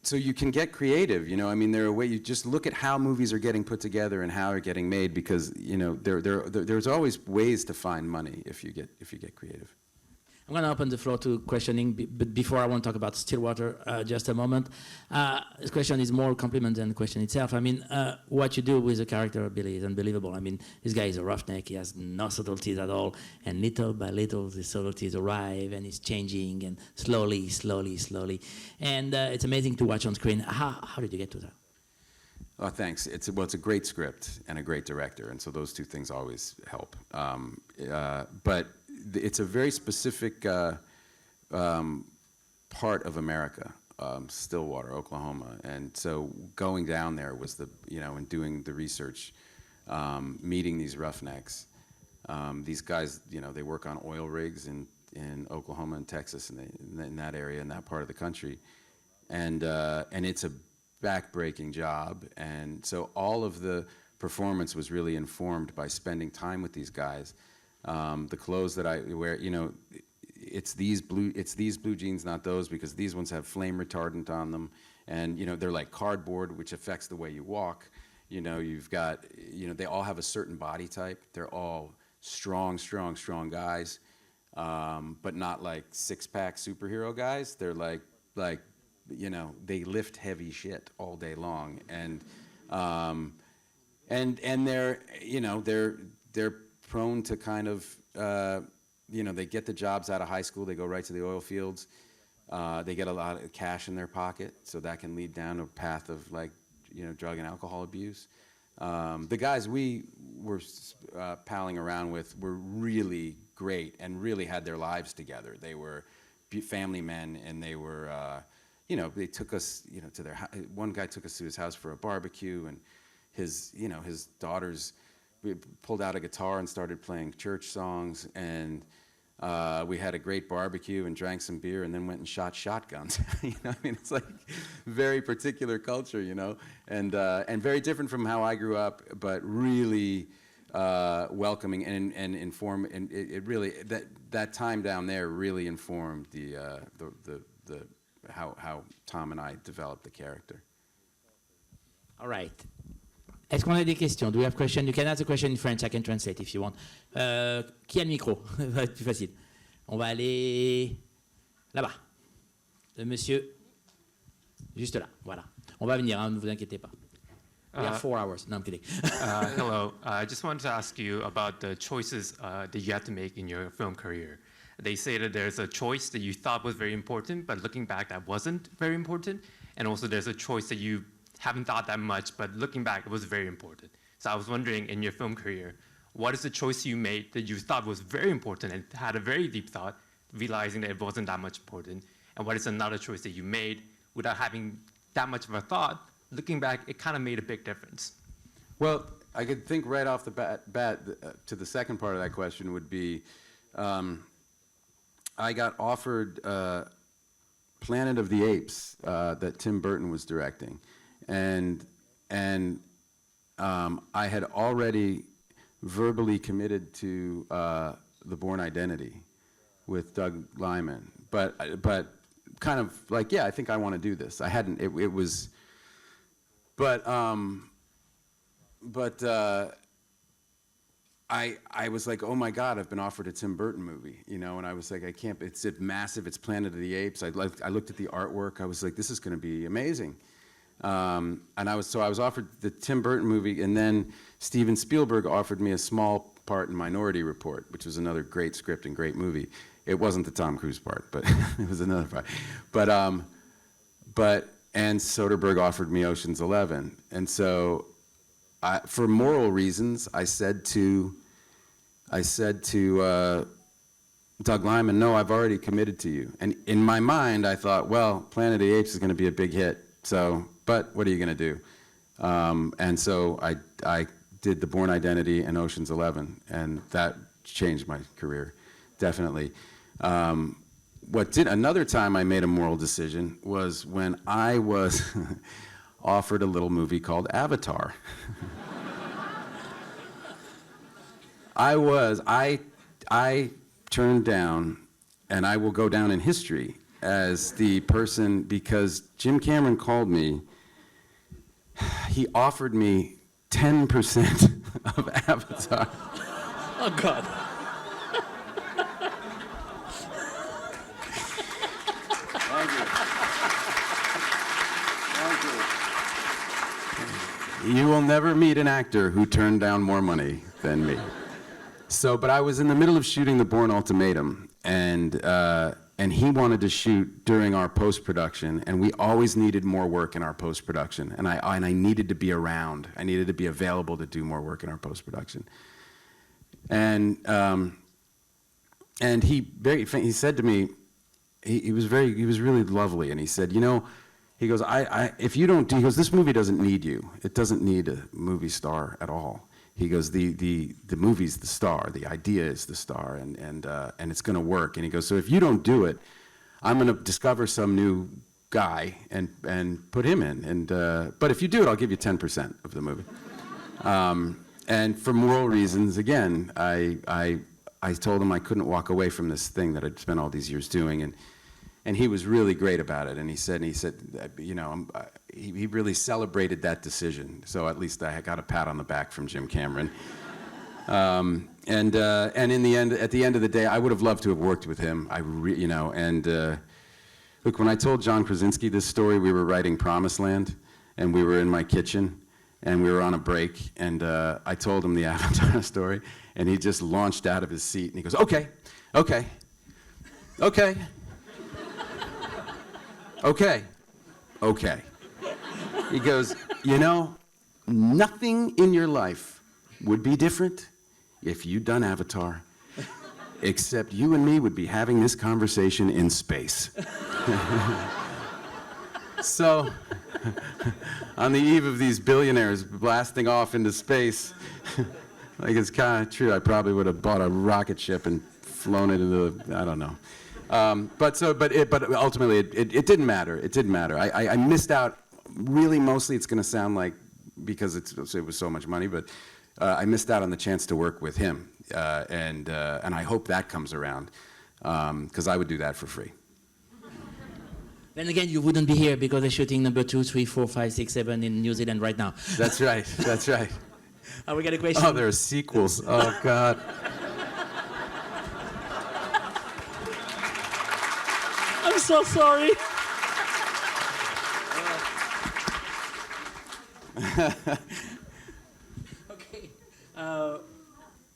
so you can get creative, there are ways. You just look at how movies are getting put together and how they're getting made, because there's always ways to find money if you get creative. I'm going to open the floor to questioning, but before I want to talk about Stillwater just a moment. This question is more compliment than the question itself. What you do with the character really is unbelievable. This guy is a roughneck. He has no subtleties at all. And little by little, the subtleties arrive, and he's changing, and slowly. And it's amazing to watch on screen. How did you get to that? Oh, thanks. It's a great script and a great director, and so those two things always help. But it's a very specific part of America, Stillwater, Oklahoma, and so going down there was and doing the research, meeting these roughnecks. These guys, they work on oil rigs in Oklahoma and Texas, and in that area, in that part of the country, and it's a backbreaking job, and so all of the performance was really informed by spending time with these guys. The clothes that I wear, it's these blue jeans, not those, because these ones have flame retardant on them, and they're like cardboard, which affects the way you walk. You've got, they all have a certain body type. They're all strong guys, but not like six-pack superhero guys. They're like they lift heavy shit all day long, and they're prone to kind of, they get the jobs out of high school, they go right to the oil fields, they get a lot of cash in their pocket, so that can lead down a path of drug and alcohol abuse. The guys we were palling around with were really great and really had their lives together. They were family men, and they were, they took us, to their house. One guy took us to his house for a barbecue, and his daughters, we pulled out a guitar and started playing church songs, and we had a great barbecue and drank some beer, and then went and shot shotguns. It's like very particular culture, and very different from how I grew up, but really welcoming and inform. And it really, that time down there really informed how Tom and I developed the character. All right. Est-ce qu'on a des questions? Do we have questions? You can ask a question in French. I can translate if you want. Qui a le micro? Ça va être plus facile. On va aller là-bas. Le monsieur, juste là. Voilà. On va venir, ne vous inquiétez pas. We have 4 hours. No, I'm kidding. Hello. I just wanted to ask you about the choices that you had to make in your film career. They say that there's a choice that you thought was very important, but looking back, that wasn't very important. And also there's a choice that you haven't thought that much, but looking back, it was very important. So I was wondering, in your film career, what is the choice you made that you thought was very important and had a very deep thought, realizing that it wasn't that much important? And what is another choice that you made without having that much of a thought? Looking back, it kind of made a big difference. Well, I could think right off the bat to the second part of that question would be, I got offered Planet of the Apes that Tim Burton was directing. And I had already verbally committed to The Bourne Identity with Doug Liman, but kind of like, yeah, I think I want to do this. I hadn't. It was, but I was like, oh my God, I've been offered a Tim Burton movie, you know, and I was like, I can't, it's massive, it's Planet of the Apes. I looked at the artwork, I was like, this is gonna be amazing. And I was offered the Tim Burton movie, and then Steven Spielberg offered me a small part in Minority Report, which was another great script and great movie. It wasn't the Tom Cruise part, but it was another part. And Soderbergh offered me Ocean's 11. And so, for moral reasons, I said to Doug Liman, no, I've already committed to you. And in my mind, I thought, well, Planet of the Apes is going to be a big hit. So, but what are you going to do? And so I did The Bourne Identity and Ocean's 11, and that changed my career, definitely. Another time I made a moral decision was when I was offered a little movie called Avatar. I turned down, and I will go down in history as the person, because Jim Cameron called me, he offered me 10% of Avatar. Oh, God. You will never meet an actor who turned down more money than me. So, but I was in the middle of shooting The Bourne Ultimatum, and he wanted to shoot during our post-production, and we always needed more work in our post-production, and I needed to be around. I needed to be available to do more work in our post-production. And he said to me, he was really lovely, and he said, you know, he goes, if you don't, he goes, this movie doesn't need you. It doesn't need a movie star at all. He goes, the movie's the star, the idea is the star, and it's going to work. And he goes, so if you don't do it, I'm going to discover some new guy and put him in. And but if you do it, I'll give you 10% of the movie. And for moral reasons, again, I told him I couldn't walk away from this thing that I'd spent all these years doing, and he was really great about it. And he said, you know, he really celebrated that decision. So at least I got a pat on the back from Jim Cameron. And in the end, at the end of the day, I would have loved to have worked with him. You know, and look, when I told John Krasinski this story, we were writing Promised Land, and we were in my kitchen, and we were on a break, and I told him the Avatar story, and he just launched out of his seat, and he goes, okay. He goes, you know, nothing in your life would be different if you'd done Avatar, except you and me would be having this conversation in space. So, on the eve of these billionaires blasting off into space, like it's kind of true, I probably would have bought a rocket ship and flown it into the, I don't know. But ultimately, it didn't matter. It didn't matter. I missed out. Really, mostly, it's going to sound like because it was so much money, but I missed out on the chance to work with him, and I hope that comes around because I would do that for free. Then again, you wouldn't be here because they're shooting number 2, 3, 4, 5, 6, 7 in New Zealand right now. That's right. That's right. We got a question. Oh, there are sequels. Oh God. I'm so sorry. Okay,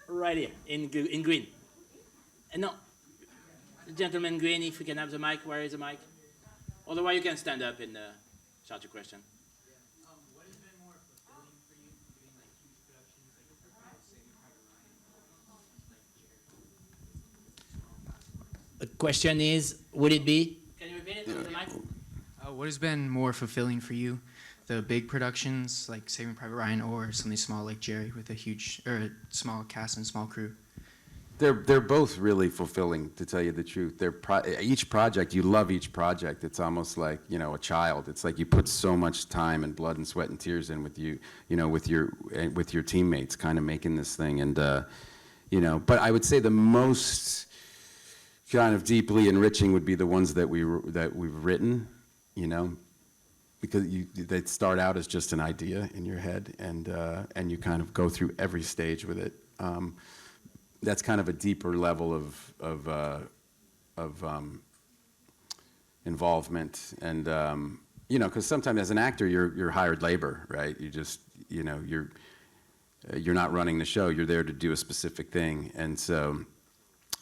right here in green. No, gentleman green. If you can have the mic, where is the mic? Otherwise, you can stand up and shout your question. What has been more fulfilling for you doing like huge productions like Saving Private Ryan? The question is, would it be? Can you repeat it with the mic? What has been more fulfilling for you? The big productions like Saving Private Ryan, or something small like Jerry with a huge or a small cast and small crew? They're both really fulfilling, to tell you the truth. Each project, you love each project. It's almost like, you know, a child. It's like you put so much time and blood and sweat and tears in with with your teammates, kind of making this thing. And you know, but I would say the most kind of deeply enriching would be the ones that we've written, you know. because they start out as just an idea in your head, and you kind of go through every stage with it. That's kind of a deeper level of involvement, and you know, because sometimes as an actor you're hired labor, right? You just, you know, you're not running the show. You're there to do a specific thing, and so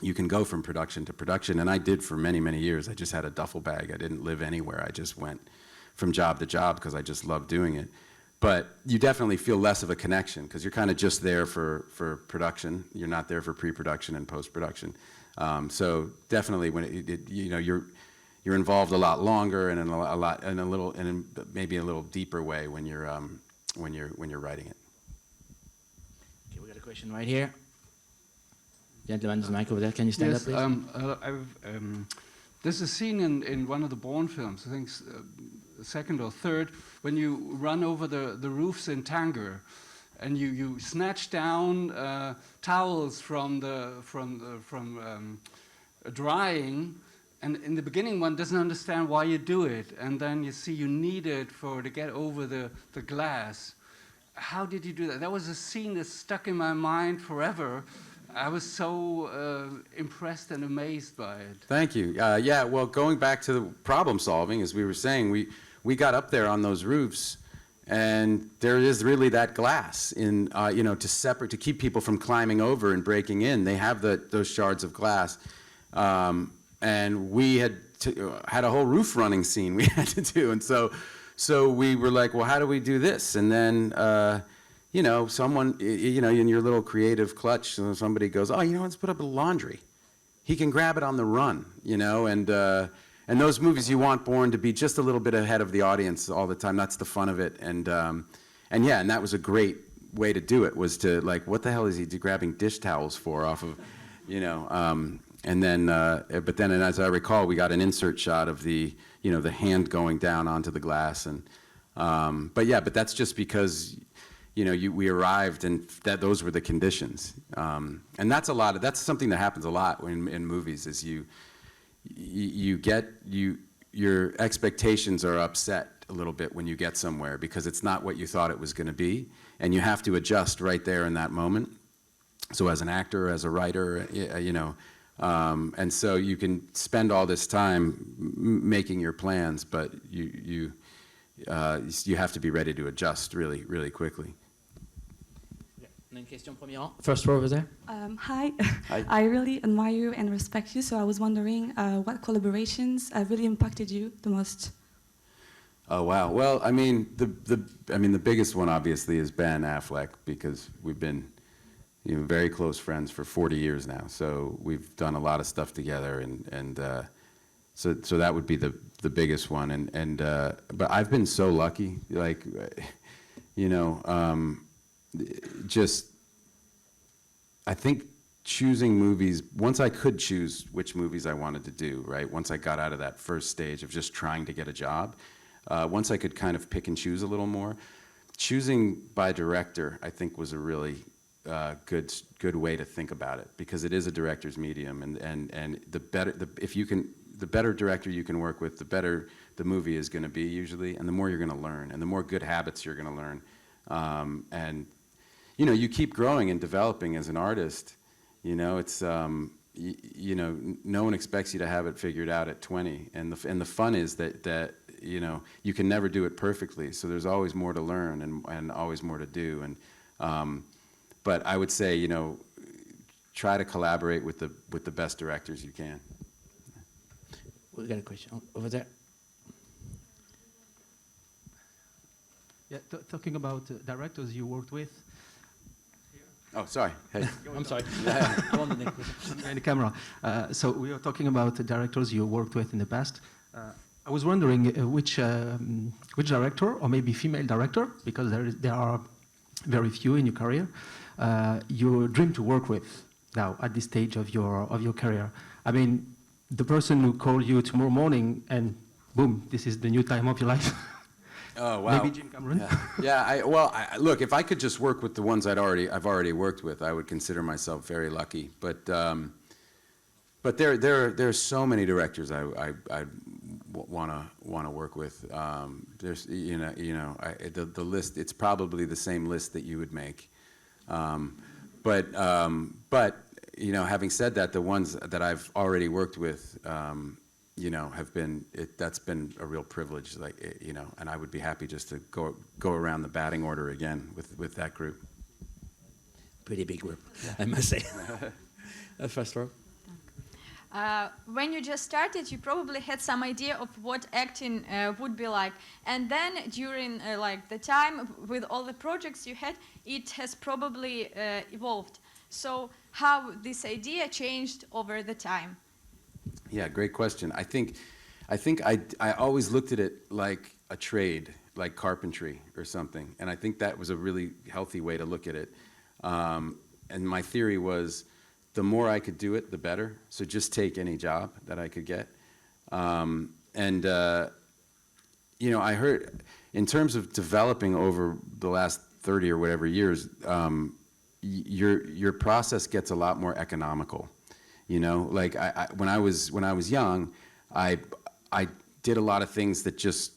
you can go from production to production, and I did for many, many years. I just had a duffel bag. I didn't live anywhere. I just went from job to job because I just loved doing it. But you definitely feel less of a connection because you're kind of just there for production. You're not there for pre-production and post-production. So definitely, when you know, you're involved a lot longer and in maybe a little deeper way when you're writing it. Okay, we got a question right here. Gentleman, there's a mic over there. Can you stand up, please? There's a scene in one of the Bourne films, I think second or third, when you run over the roofs in Tanger, and you snatch down towels from drying, and in the beginning one doesn't understand why you do it, and then you see you need it to get over the glass. How did you do that? That was a scene that stuck in my mind forever. I was so impressed and amazed by it. Thank you. Yeah, well, going back to the problem solving, as we were saying, we got up there on those roofs, and there is really that glass in, you know, to keep people from climbing over and breaking in. They have those shards of glass, and we had a whole roof running scene we had to do, and so we were like, well, how do we do this? And then. You know, someone, you know, in your little creative clutch, somebody goes, oh, you know, let's put up a laundry. He can grab it on the run, you know, and those movies, you want Bourne to be just a little bit ahead of the audience all the time. That's the fun of it. And yeah, and that was a great way to do it, was to, like, what the hell is he grabbing dish towels for off of, you know, and then, but then, and as I recall, we got an insert shot of the, you know, the hand going down onto the glass. And, but yeah, but that's just because, you know, we arrived and those were the conditions, and that's something that happens a lot in movies. Is your expectations are upset a little bit when you get somewhere because it's not what you thought it was going to be, and you have to adjust right there in that moment. So as an actor, as a writer, you know, and so you can spend all this time making your plans, but you have to be ready to adjust really, really quickly. Une question premier rang. First row over there. Hi. Hi. I really admire you and respect you, so I was wondering what collaborations really impacted you the most? Oh wow! Well, I mean, the biggest one obviously is Ben Affleck, because we've been, you know, very close friends for 40 years now. So we've done a lot of stuff together, and so that would be the biggest one. And but I've been so lucky, like, you know. Just, I think choosing movies, once I could choose which movies I wanted to do, right? Once I got out of that first stage of just trying to get a job, once I could kind of pick and choose a little more, choosing by director, I think, was a really good way to think about it, because it is a director's medium, and the better director you can work with, the better the movie is going to be usually, and the more you're going to learn, and the more good habits you're going to learn. And you know, you keep growing and developing as an artist. You know, it's you know, no one expects you to have it figured out at 20. And the fun is that you know, you can never do it perfectly. So there's always more to learn and always more to do. And but I would say, you know, try to collaborate with the best directors you can. We got a question over there. Yeah, talking about directors you worked with. Oh, sorry. Hey. I'm sorry. I'm on the camera. So we are talking about the directors you worked with in the past. I was wondering which director, or maybe female director, because there are very few in your career, you dream to work with now at this stage of your career. I mean, the person who called you tomorrow morning and boom, this is the new time of your life. Oh wow! Maybe Jim Cameron. Yeah. Look, if I could just work with the ones I've already worked with, I would consider myself very lucky. But there are so many directors I want to work with. There's the list. It's probably the same list that you would make, but having said that, the ones that I've already worked with, have been that's been a real privilege. And I would be happy just to go around the batting order again with that group. Pretty big group, I must say. First row. When you just started, you probably had some idea of what acting would be like, and then during the time with all the projects you had, it has probably evolved. So how this idea changed over the time? Yeah, great question. I think I always looked at it like a trade, like carpentry or something, and I think that was a really healthy way to look at it. And my theory was, the more I could do it, the better. So just take any job that I could get. I heard, in terms of developing over the last 30 or whatever years, your process gets a lot more economical. When I was young, I did a lot of things that just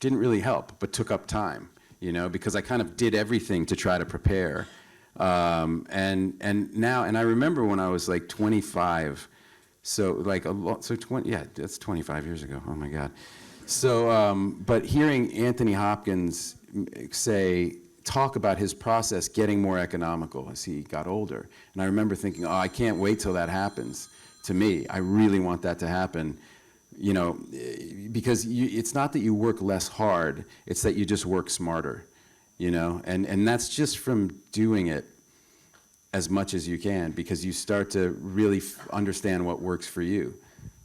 didn't really help, but took up time. Because I kind of did everything to try to prepare. And I remember when I was like 25, that's 25 years ago. Oh my God. But hearing Anthony Hopkins talk about his process getting more economical as he got older, and I remember thinking, oh, I can't wait till that happens to me. I really want that to happen. Because it's not that you work less hard, it's that you just work smarter. And that's just from doing it as much as you can, because you start to really understand what works for you.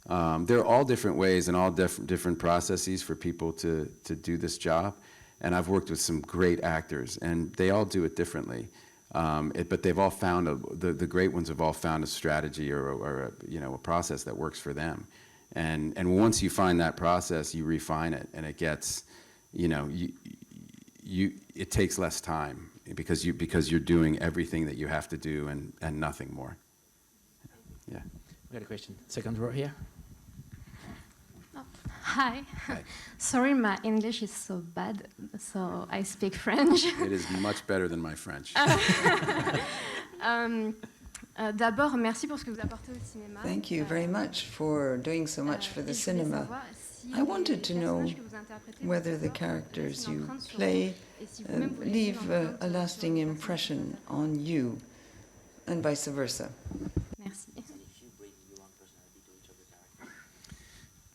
There are all different ways and all different processes for people to do this job, and I've worked with some great actors, and they all do it differently. But they've all found the great ones have all found a strategy or a process that works for them. And once you find that process, you refine it, and it gets, it takes less time because you're doing everything that you have to do and nothing more. Yeah. We got a question. Second row here. Oh, hi. Hi. Sorry, my English is so bad, so I speak French. It is much better than my French. D'abord, merci pour ce que vous apportez au cinéma. Thank you very much for doing so much for the cinema. I wanted to know whether the characters you play leave a lasting impression on you, and vice versa. Merci.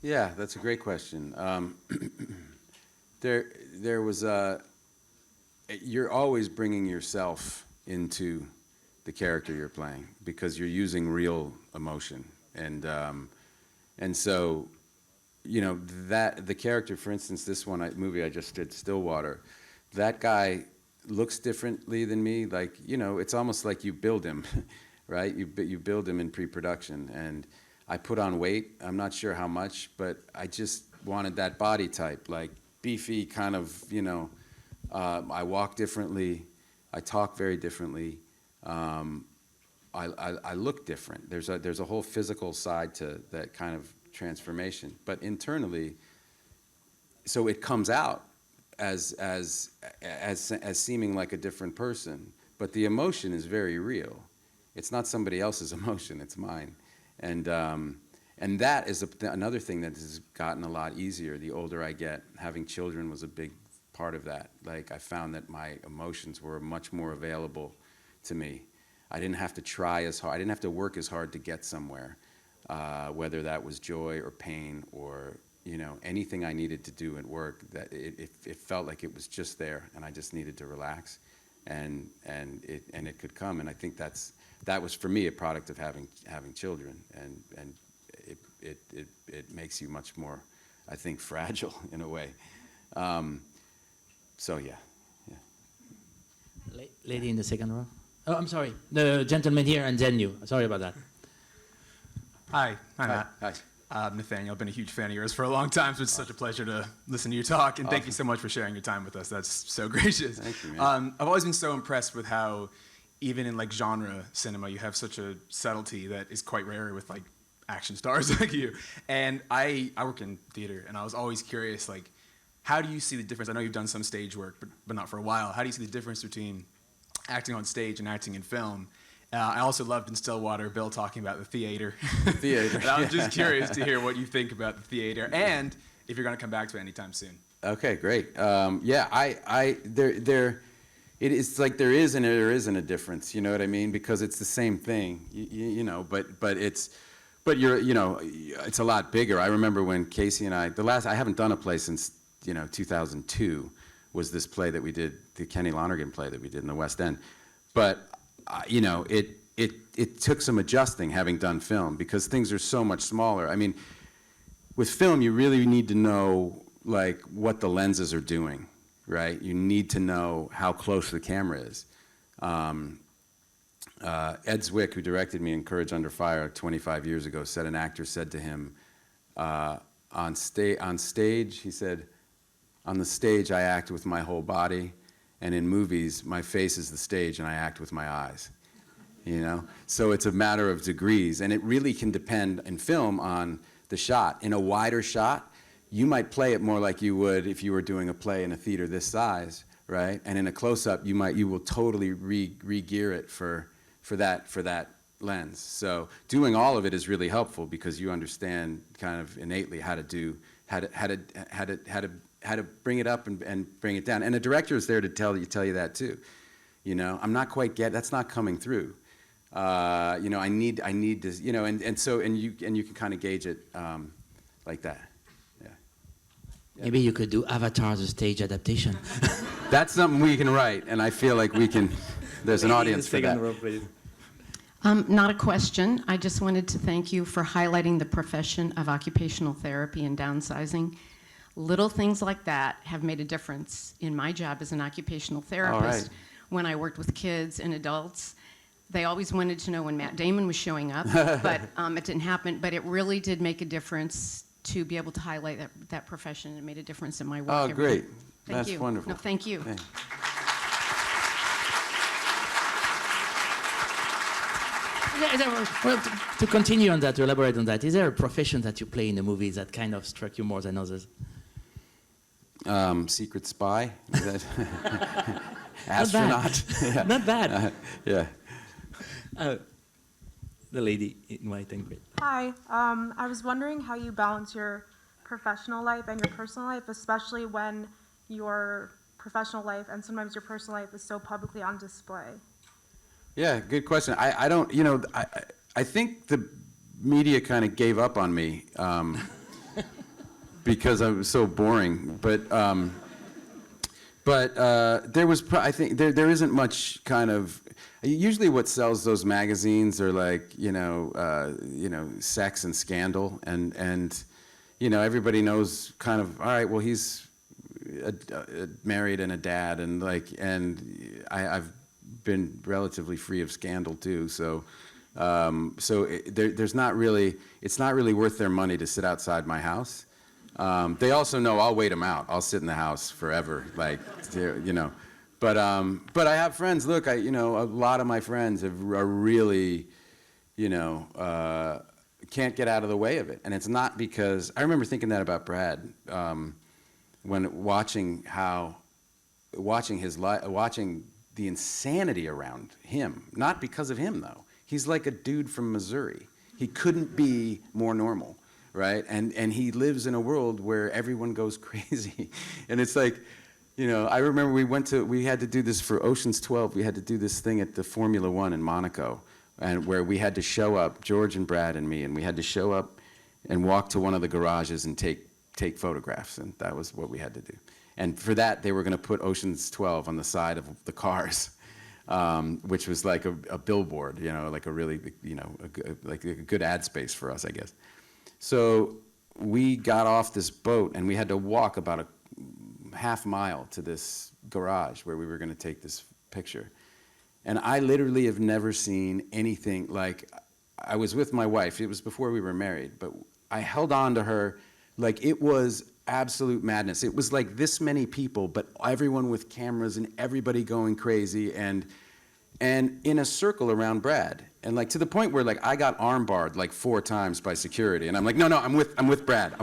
Yeah, that's a great question. There was you're always bringing yourself into the character you're playing because you're using real emotion, and so that the character, for instance, this movie I just did, Stillwater, that guy looks differently than me. It's almost like you build him, right? You build him in pre-production, and I put on weight. I'm not sure how much, but I just wanted that body type, like beefy kind of, I walk differently, I talk very differently, I look different. There's a whole physical side to that kind of transformation, but internally, so it comes out as seeming like a different person, but the emotion is very real. It's not somebody else's emotion, it's mine. And that is another thing that has gotten a lot easier the older I get. Having children was a big part of that. I found that my emotions were much more available to me. I didn't have to try as hard. I didn't have to work as hard to get somewhere, whether that was joy or pain or anything I needed to do at work. That it felt like it was just there, and I just needed to relax, and it could come. And I think that was for me a product of having children, and it makes you much more, I think, fragile in a way. So yeah. Lady in the second row. Oh, I'm sorry. The gentleman here and then you. Sorry about that. Hi, Matt. Hi. Nathaniel, I've been a huge fan of yours for a long time, so it's such a pleasure to listen to you talk, and thank you so much for sharing your time with us. That's so gracious. Thank you, man. I've always been so impressed with how, even in genre cinema, you have such a subtlety that is quite rare with action stars like you. And I work in theater, and I was always curious, like, how do you see the difference? I know you've done some stage work, but not for a while. How do you see the difference between acting on stage and acting in film? I also loved in Stillwater Bill talking about the theater. Theater. And I was just curious to hear what you think about the theater, and if you're going to come back to it anytime soon. Okay, great. It's like there is and there isn't a difference. You know what I mean? Because it's the same thing. But it's a lot bigger. I remember when Casey and I haven't done a play since 2002 was this play that we did, the Kenny Lonergan play that we did in the West End. But it took some adjusting having done film because things are so much smaller. I mean, with film you really need to know like what the lenses are doing, right? You need to know how close the camera is. Ed Zwick, who directed me in Courage Under Fire 25 years ago, said an actor said to him on stage, he said, "On the stage I act with my whole body, and in movies my face is the stage and I act with my eyes." You know? So it's a matter of degrees, and it really can depend in film on the shot. In a wider shot, you might play it more like you would if you were doing a play in a theater this size, right? And in a close-up, you will totally re-gear it for that lens. So doing all of it is really helpful because you understand kind of innately how to bring it up and bring it down. And the director is there to tell you that too. You know, I'm not quite that's not coming through. I need to, and you can kind of gauge it like that. Yeah. Maybe you could do Avatar the stage adaptation. That's something we can write, and I feel like we can. There's an audience for that. Not a question. I just wanted to thank you for highlighting the profession of occupational therapy and downsizing. Little things like that have made a difference in my job as an occupational therapist. When I worked with kids and adults, they always wanted to know when Matt Damon was showing up, but it didn't happen. But it really did make a difference to be able to highlight that profession. It made a difference in my work. Oh, great. Thank That's you. wonderful. No, thank you. Thanks. Well, to continue on that, to elaborate on that, is there a profession that you play in the movies that kind of struck you more than others? Secret spy? Is that astronaut? Yeah. Not bad. Yeah. The lady in white and gray. Hi. I was wondering how you balance your professional life and your personal life, especially when your professional life and sometimes your personal life is so publicly on display. Yeah, good question. I don't, I think the media kind of gave up on me because I was so boring. But there was, I think, there isn't much kind of. Usually, what sells those magazines are like, sex and scandal, and everybody knows kind of. All right, well, he's married and a dad, and I've been relatively free of scandal too, so there's not really, it's not really worth their money to sit outside my house. They also know I'll wait them out. I'll sit in the house forever, But I have friends. Look, a lot of my friends are really, can't get out of the way of it, and it's not because I remember thinking that about Brad when watching the insanity around him, not because of him though. He's like a dude from Missouri. He couldn't be more normal, right? And he lives in a world where everyone goes crazy. And it's like, I remember we had to do this for Ocean's 12. We had to do this thing at the Formula One in Monaco, and where we had to show up, George and Brad and me, and we had to show up and walk to one of the garages and take photographs, and that was what we had to do. And for that, they were going to put Ocean's 12 on the side of the cars, which was like a billboard, like a really, like a good ad space for us, I guess. So we got off this boat, and we had to walk about a half mile to this garage where we were going to take this picture. And I literally have never seen anything like. I was with my wife. It was before we were married, but I held on to her like it was absolute madness. It was like this many people, but everyone with cameras and everybody going crazy and in a circle around Brad. And like to the point where like I got armbarred like 4 times by security, and I'm like, no, I'm with Brad.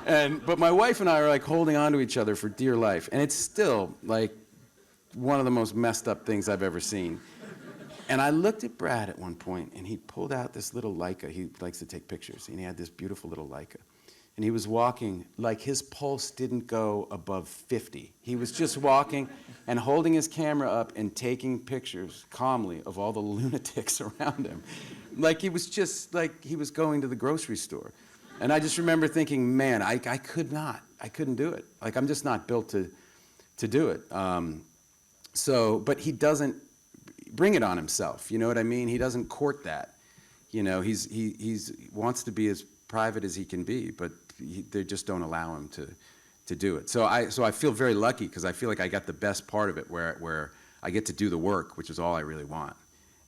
But my wife and I are like holding on to each other for dear life, and it's still like one of the most messed up things I've ever seen. And I looked at Brad at one point, and he pulled out this little Leica. He likes to take pictures, and he had this beautiful little Leica. And he was walking, like his pulse didn't go above 50. He was just walking and holding his camera up and taking pictures calmly of all the lunatics around him. Like he was just like he was going to the grocery store. And I just remember thinking, man, I couldn't do it. Like I'm just not built to do it. But he doesn't bring it on himself, you know what I mean? He doesn't court that. You know, he wants to be as private as he can be, but they just don't allow him to do it. So I feel very lucky because I feel like I got the best part of it where I get to do the work, which is all I really want,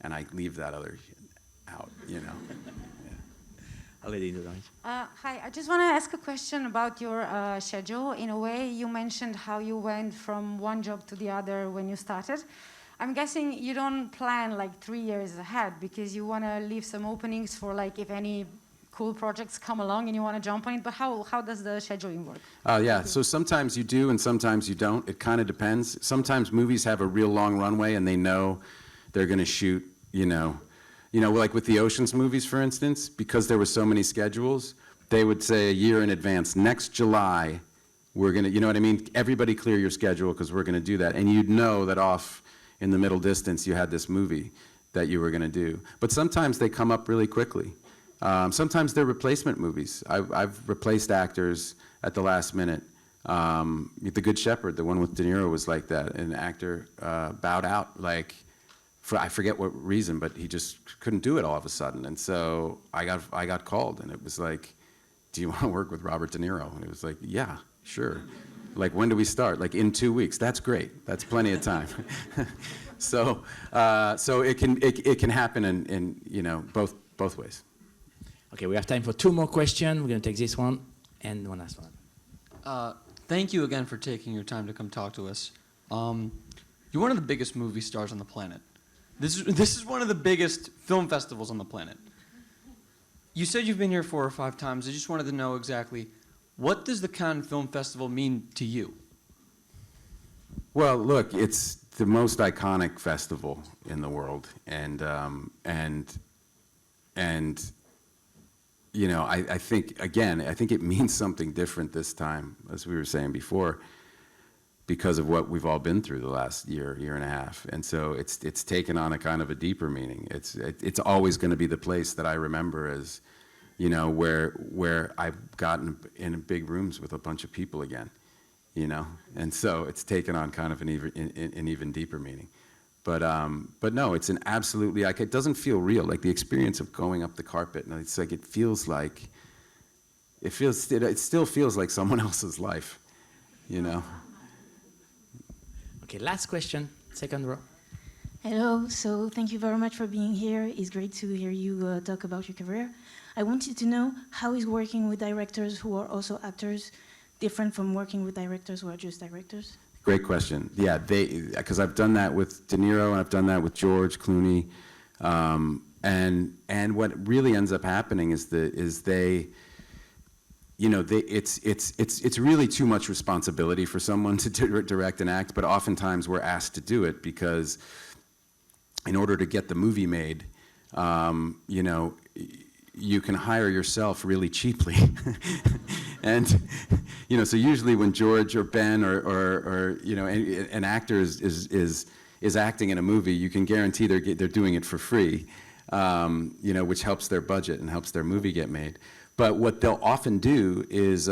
and I leave that other out, you know. Hi, I just want to ask a question about your schedule. In a way, you mentioned how you went from one job to the other when you started. I'm guessing you don't plan like 3 years ahead because you want to leave some openings for like if any cool projects come along and you want to jump on it. But how does the scheduling work? Yeah, so sometimes you do and sometimes you don't. It kind of depends. Sometimes movies have a real long runway and they know they're going to shoot, you know, like with the Oceans movies, for instance, because there were so many schedules, they would say a year in advance, next July, we're going to, you know what I mean? Everybody clear your schedule because we're going to do that. And you'd know that off in the middle distance you had this movie that you were going to do. But sometimes they come up really quickly. Sometimes they're replacement movies. I've replaced actors at the last minute. The Good Shepherd, the one with De Niro, was like that. An actor bowed out, like, I forget what reason, but he just couldn't do it all of a sudden. And so I got called, and it was like, do you want to work with Robert De Niro? And it was like, yeah, sure. Like, when do we start? Like, in 2 weeks. That's great. That's plenty of time. So it can happen in you know, both ways. Okay, we have time for 2 more questions. We're going to take this one and one last one. Thank you again for taking your time to come talk to us. You're one of the biggest movie stars on the planet. This is one of the biggest film festivals on the planet. You said you've been here 4 or 5 times. I just wanted to know exactly, what does the Cannes Film Festival mean to you? Well, look, it's the most iconic festival in the world, and you know, I think it means something different this time, as we were saying before, because of what we've all been through the last year and a half, and so it's taken on a kind of a deeper meaning. It's always going to be the place that I remember as, you know, where I've gotten in big rooms with a bunch of people again, you know, and so it's taken on kind of an even deeper meaning. But no, it's an absolutely, like, it doesn't feel real. Like the experience of going up the carpet, and it's like it still feels like someone else's life, you know. Okay, last question, second row. Hello, so thank you very much for being here. It's great to hear you talk about your career. I wanted to know, how is working with directors who are also actors different from working with directors who are just directors? Great question. Yeah, because I've done that with De Niro and I've done that with George Clooney, and what really ends up happening is they, you know, it's really too much responsibility for someone to direct and act, but oftentimes we're asked to do it because in order to get the movie made, you know, you can hire yourself really cheaply. And, you know, so usually when George or Ben or you know, an actor is acting in a movie, you can guarantee they're doing it for free, you know, which helps their budget and helps their movie get made. But what they'll often do is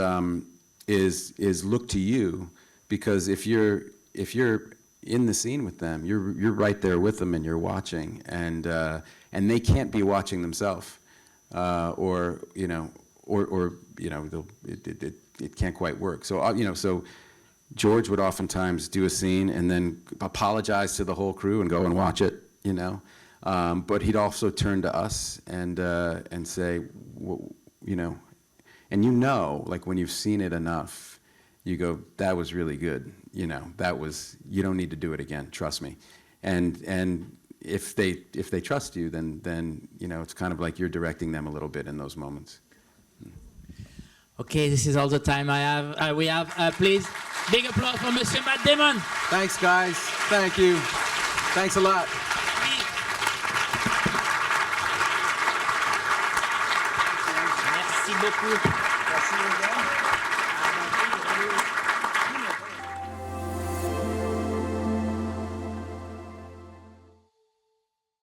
look to you, because if you're in the scene with them, you're right there with them and you're watching, and they can't be watching themselves, or you know, it can't quite work. So you know, so George would oftentimes do a scene and then apologize to the whole crew and go and watch it, you know. But he'd also turn to us and say, well, you know, and you know, like when you've seen it enough, you go, that was really good, you know, you don't need to do it again, trust me. And if they trust you, then you know, it's kind of like you're directing them a little bit in those moments. Okay, this is all the time I have. We have. Please, big applause for Monsieur Matt Damon. Thanks, guys. Thank you. Thanks a lot. Merci beaucoup. Merci again.